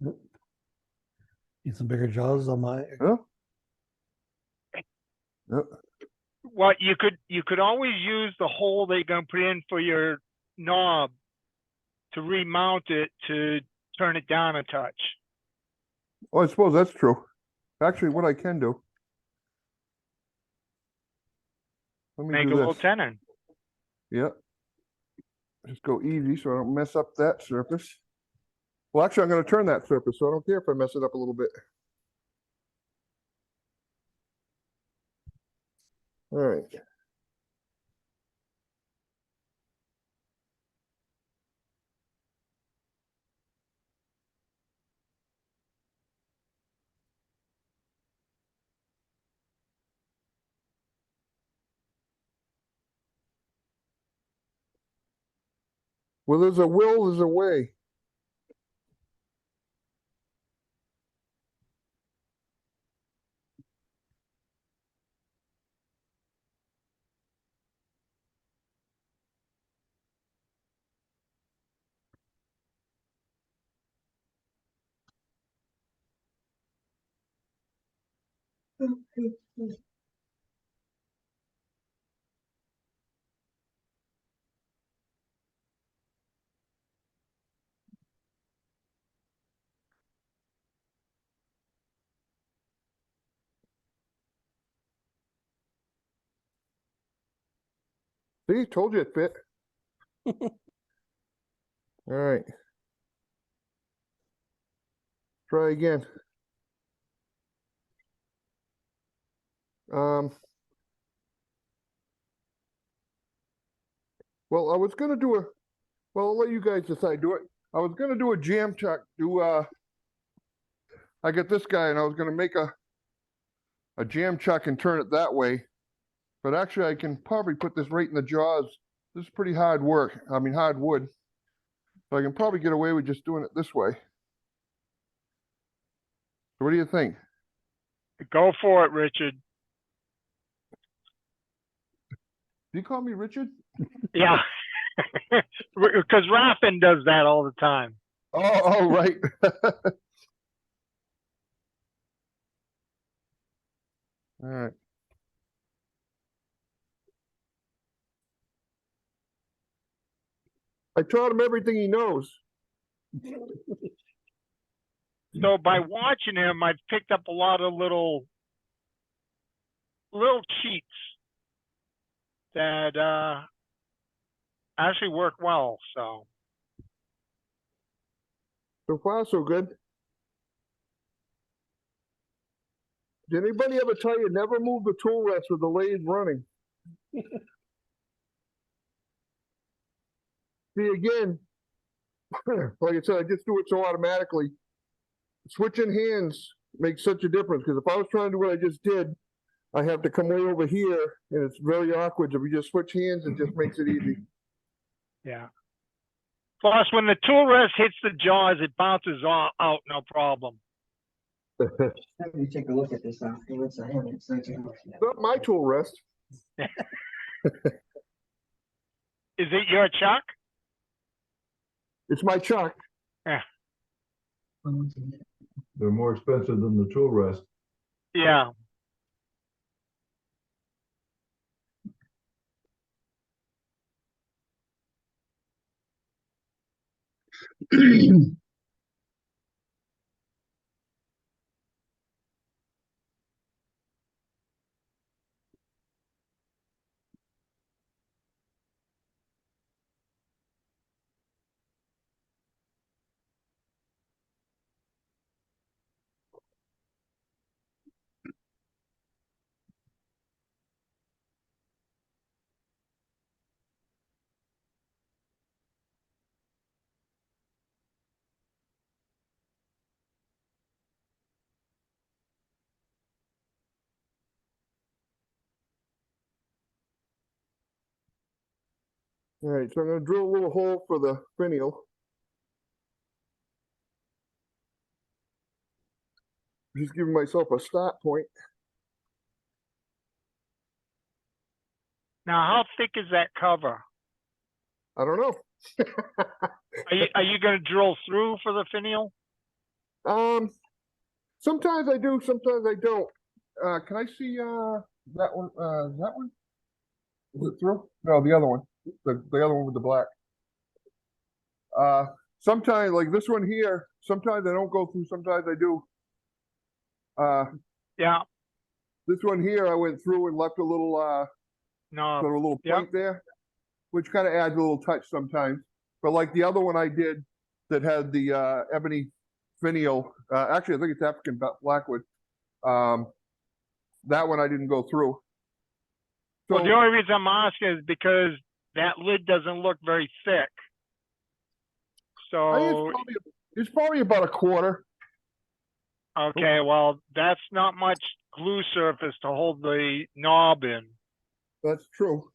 Need some bigger jaws on my, Huh? Yep. What you could always use the hole that you're gonna put in for your knob to remount it to turn it down a touch. Oh, I suppose that's true. Actually, what I can do. Let me Make a do little this. tenon. Yep. Just go easy so I don't mess up that surface. Well, actually, I'm going to turn that surface, so I don't care if I mess it up a little bit. All right. Well, there's a will, there's a way. See, told you it fit. All right. Try again. Well, I was gonna do a, well, I'll let you guys decide. Do it. I was gonna do a jam chuck. I got this guy, and I was gonna make a jam chuck and turn it that way. But actually, I can probably put this right in the jaws. This is pretty hard work. I mean, hard wood. So I can probably get away with just doing it this way. So what do you think? Go for it, Richard. Do you call me Richard? Yeah. Because Raffin does that all the time. Oh, right. All right. I taught him everything he knows. So by watching him, I've picked up a lot of little cheats that actually work well. So So far, so good. Did anybody ever tell you never move the tool rest with the lathe running? See, again, like I said, I just do it so automatically. Switching hands makes such a difference because if I was trying to do what I just did, I have to come way over here and it's very awkward. If we just switch hands, it just makes it easy. yeah. Plus, when the tool rest hits the jaws, it bounces out no problem. Let me take a look at this afterwards. I haven't seen it. Not my tool rest. Is it your chuck? It's my chuck. Yeah. They're more expensive than the tool rest. Yeah. All right, so I'm gonna drill a little hole for the finial. Just giving myself a start point. Now, how thick is that cover? I don't know. Are you gonna drill through for the finial? Sometimes I do, sometimes I don't. Can I see that one? That one? Is it through? No, the other one. The other one with the black. Sometimes like this one here, sometimes I don't go through, sometimes I do. Yeah, This one here I went through and left a little no, sort of a little Yep. point there, which kind of adds a little touch sometimes. But like the other one I did that had the ebony finial, actually I think it's African blackwood. That one I didn't go through. So well, the only reason I'm asking is because that lid doesn't look very thick. I think So, it's probably about a quarter. okay, well, that's not much glue surface to hold the knob in. That's true.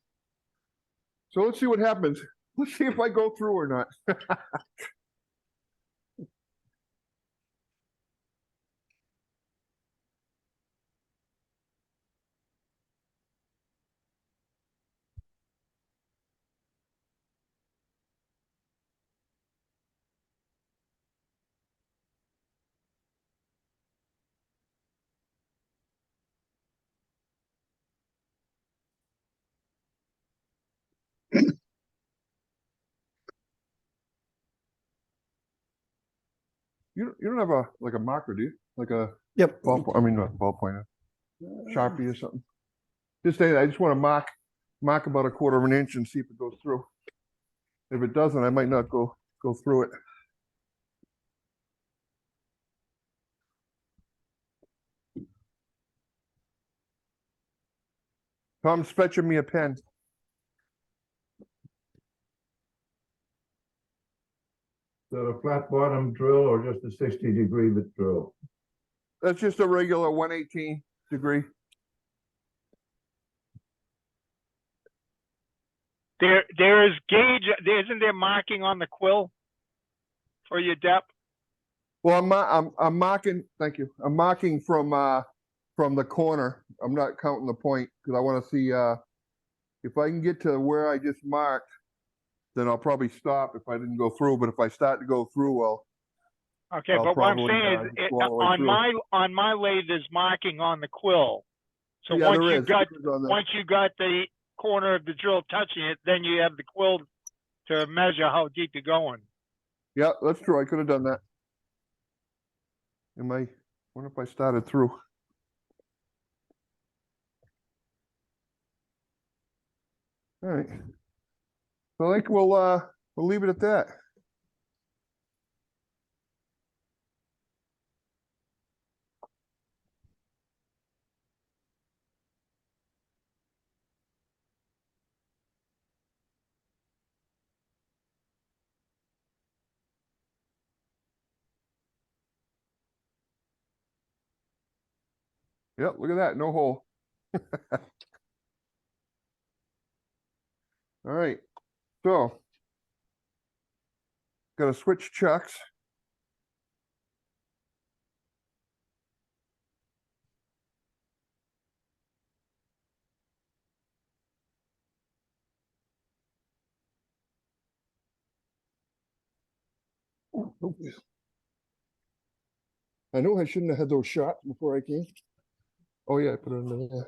So let's see what happens. Let's see if I go through or not. You don't have a like a marker, do you? Like a Yep. I mean not ballpoint, a Sharpie or something. Just saying, I just want to mark about a quarter of an inch and see if it goes through. If it doesn't, I might not go through it. Tom's fetching me a pen. Is that a flat bottom drill or just a 60-degree bit drill? That's just a regular 118 degree. There is gauge, isn't there marking on the quill for your depth? Well, I'm marking. Thank you. I'm marking from the corner. I'm not counting the point because I want to see if I can get to where I just marked, then I'll probably stop if I didn't go through. But if I start to go through, well, Okay, I'll but what I'm probably, saying just is, go all the way on through. my lathe, there's marking on the quill. So Yeah, once there you is. got It's on the- once you got the corner of the drill touching it, then you have the quill to measure how deep you're going. Yeah, that's true. I could have done that. Wonder if I started through. All right. So I think we'll leave it at that. Yep, look at that, no hole. All right, so got to switch chucks. Oh, I know I shouldn't have had those shots before I came. Oh yeah, I put it in there.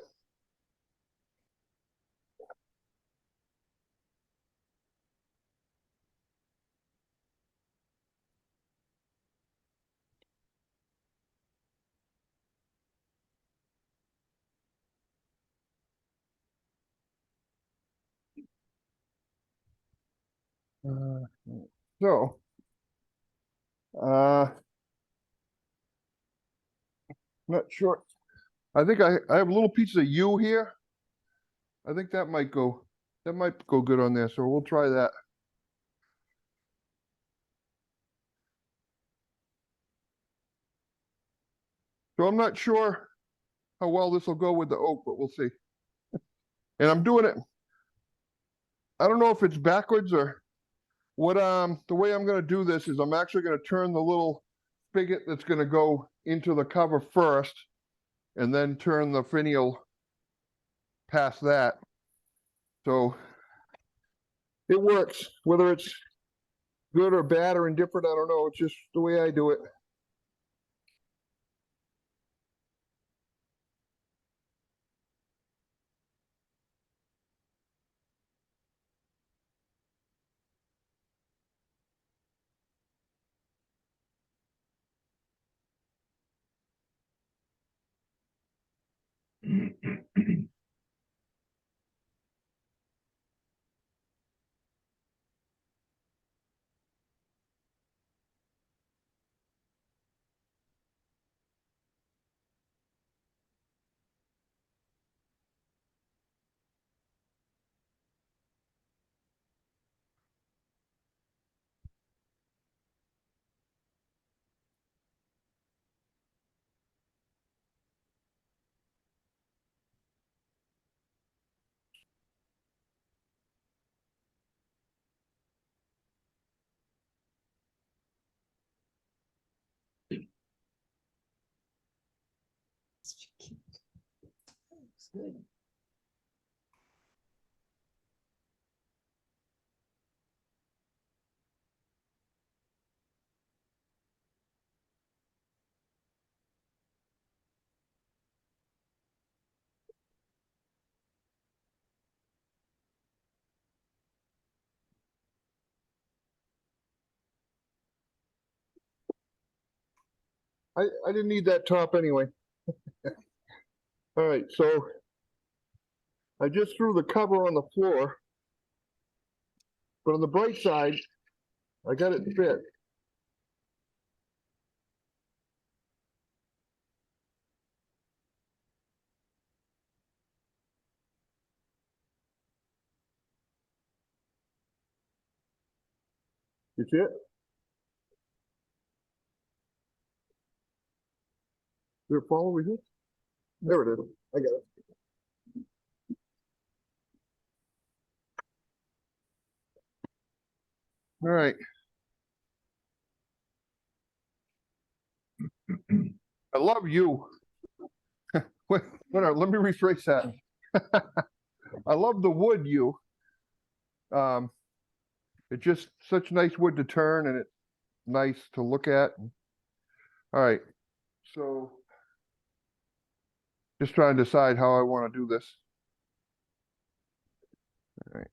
So, not sure. I think I have a little piece of U here. I think that might go good on there. So we'll try that. So I'm not sure how well this will go with the oak, but we'll see. And I'm doing it. I don't know if it's backwards or what, the way I'm gonna do this is I'm actually gonna turn the little spigot that's gonna go into the cover first and then turn the finial past that. So it works, whether it's good or bad or indifferent, I don't know. It's just the way I do it. It's good. I didn't need that top anyway. All right, so I just threw the cover on the floor, but on the bright side, I got it fit. You see it? Did it fall over here? There it is. I got it. All right. I love you. Wait, let me rephrase that. I love the wood you. It's just such nice wood to turn and it's nice to look at. All right, so just trying to decide how I want to do this. All right.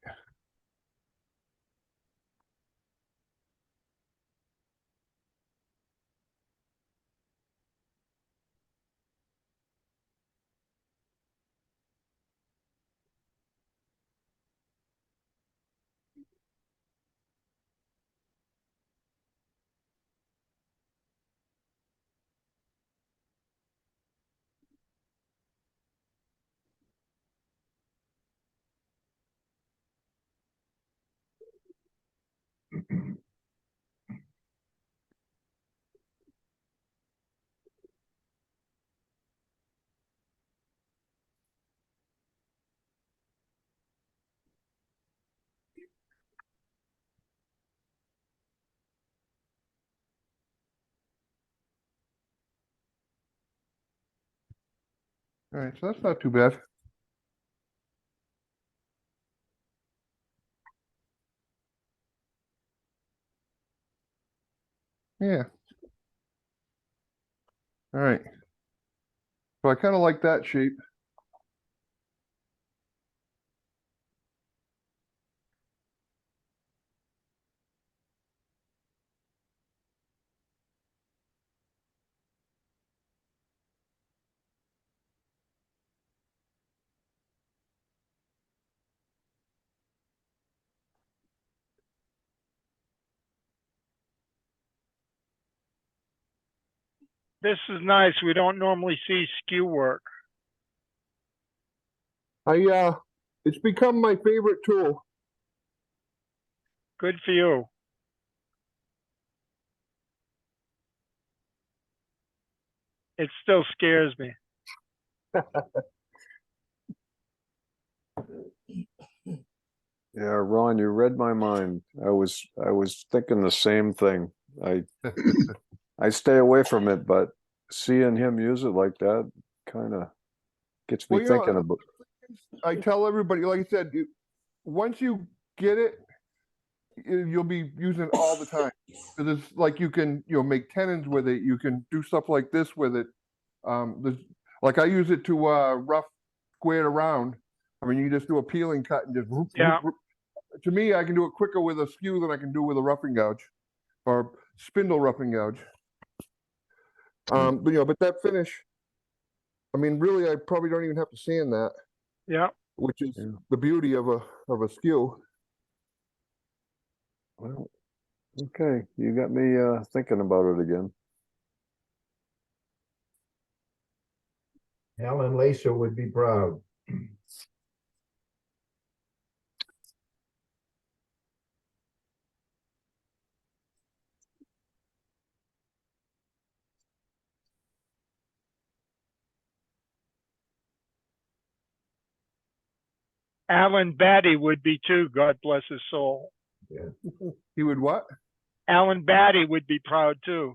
All right, so that's not too bad. Yeah. All right. So I kind of like that shape. This is nice. We don't normally see skew work. It's become my favorite tool. Good for you. It still scares me. Yeah, Ron, you read my mind. I was thinking the same thing. I stay away from it, but seeing him use it like that kind of gets me Well, you know, thinking about. I tell everybody, like I said, once you get it, you'll be using it all the time. Because it's like you can, make tenons with it. You can do stuff like this with it. There's like I use it to rough square it around. I mean, you just do a peeling cut and just. Whoop, Yeah. whoop, whoop. To me, I can do it quicker with a skew than I can do with a roughing gouge or spindle roughing gouge. But that finish, I mean, really, I probably don't even have to sand that, Yeah. which is Yeah. the beauty of a skew. Well, okay, you got me thinking about it again. Alan Lacer would be proud. Alan Batty would be too. God bless his soul. Yeah. He would what? Alan Batty would be proud too.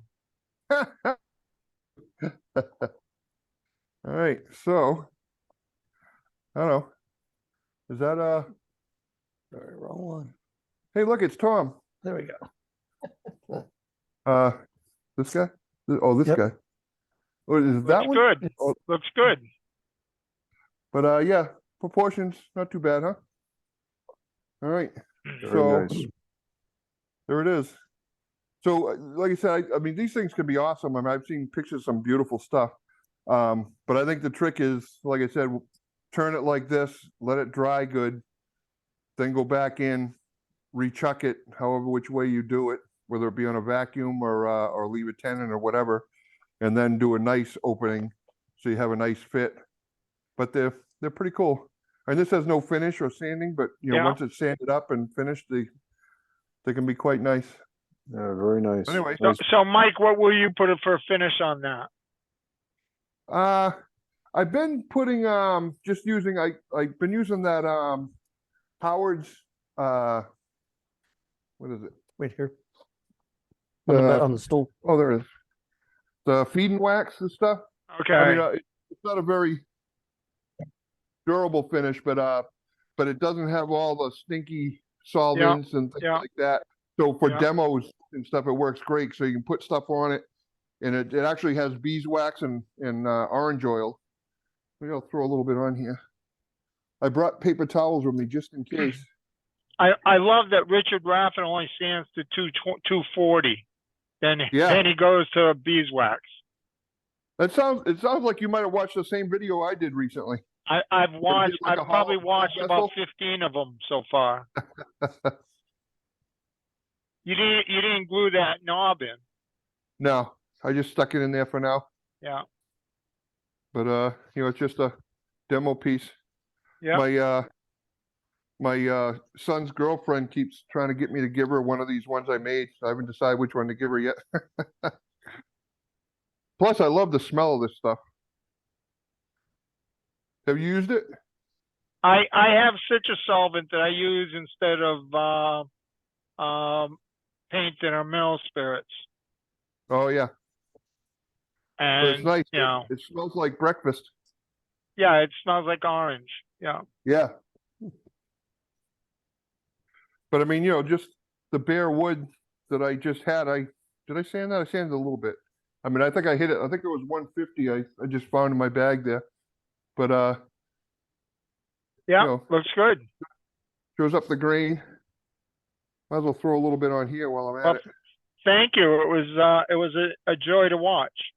All right, so I don't know. Is that Sorry, wrong one. Hey, look, it's Tom. There we go. This guy? Oh, this Yep. guy. Oh, is it that Looks one? good. Oh, Looks good. but yeah, proportions not too bad, huh? All right. Very So nice. there it is. So, like I said, I mean, these things can be awesome. I mean, I've seen pictures of some beautiful stuff. But I think the trick is, like I said, turn it like this, let it dry good, then go back in, rechuck it, however which way you do it, whether it be on a vacuum or leave a tenon or whatever, and then do a nice opening so you have a nice fit. But they're pretty cool. And this has no finish or sanding, but Yeah. once it's sanded up and finished, they can be quite nice. Yeah, very nice. Anyway, So, Nice. so Mike, what will you put it for a finish on that? I've been putting just using I've been using that Howard's what is it? Wait here. The- On the stool. Oh, there it is. The feed and wax and stuff. Okay. I mean, it's not a very durable finish, but it doesn't have all the stinky solvents and things yeah. like that. So for Yeah. demos and stuff, it works great. So you can put stuff on it, and it actually has beeswax and orange oil. Maybe I'll throw a little bit on here. I brought paper towels with me just in case. I love that Richard Raffin only sands to 240. Then Yeah. he goes to beeswax. It sounds like you might have watched the same video I did recently. I've watched. like a I've probably hollow watched glass about vessel? 15 of them so far. You didn't glue that knob in. No, I just stuck it in there for now. Yeah. But it's just a demo piece. Yeah. My son's girlfriend keeps trying to get me to give her one of these ones I made. So I haven't decided which one to give her yet. Plus, I love the smell of this stuff. Have you used it? I have citrus solvent that I use instead of paint and or mineral spirits. Oh yeah, but it's And nice. you know, It smells like breakfast. yeah, it smells like orange. Yeah. Yeah. But I mean, just the bare wood that I just had, did I sand that? I sanded a little bit. I mean, I think I hit it. I think it was 150 I just found in my bag there. But Yeah, know. looks good. shows up the grain. Might as well throw a little bit on here while I'm at Well, it. thank you. It was a joy to watch,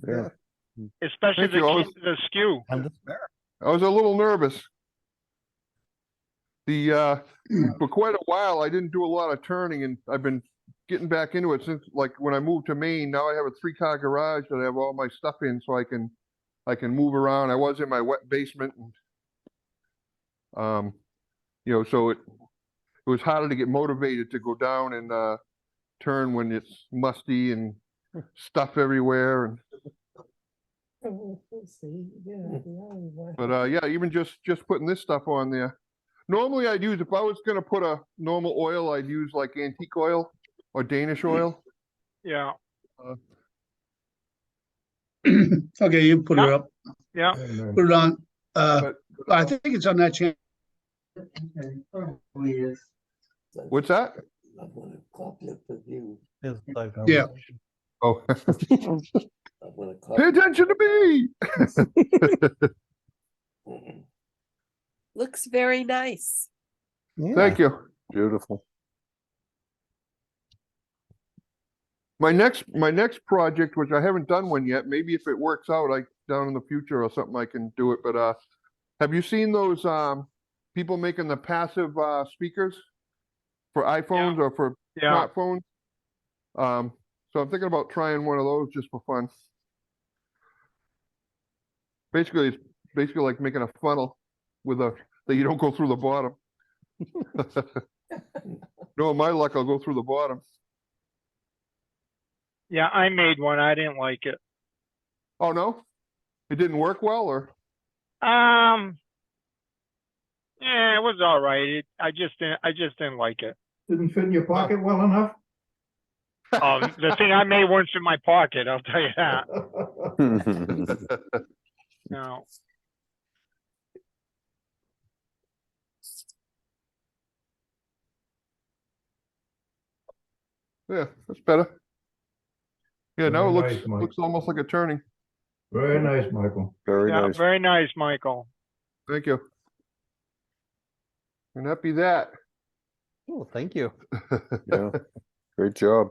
Yeah. especially Thank you. the skew. And the spare. I was a little nervous. For quite a while, I didn't do a lot of turning, and I've been getting back into it since, like, when I moved to Maine. Now I have a 3-car garage that I have all my stuff in, so I can move around. I was in my wet basement, and so it was harder to get motivated to go down and turn when it's musty and stuff everywhere. And but yeah, even just putting this stuff on there. Normally I'd use, if I was gonna put a normal oil, I'd use like antique oil or Danish oil. Yeah, Okay, you put it Yeah. up, yeah. Very nice. put it on, But I think it's on that channel. Okay, probably is. what's that? I'm gonna copy it for you. Yeah. Oh, I'm gonna pay copy. attention to me. Mm-mm. Looks very nice. Thank you. Beautiful. My next project, which I haven't done one yet, maybe if it works out, I down in the future or something, I can do it. But have you seen those people making the passive speakers for iPhones or for Yeah. smartphones? So I'm thinking about trying one of those just for fun. Basically, it's basically like making a funnel with a that you don't go through the bottom. No, my luck, I'll go through the bottom. Yeah, I made one. I didn't like it. Oh no, it didn't work well, or Yeah, it was all right. I just didn't like it. Didn't fit in your pocket well enough? The thing I made once in my pocket, I'll tell you that. No. Yeah, that's better. Yeah, now it Very looks nice, Mike. looks almost like a turning. Very nice, Michael. Very Yeah, nice. very nice, Michael. Thank you. And that be that. Oh, thank you. Yeah. Great job.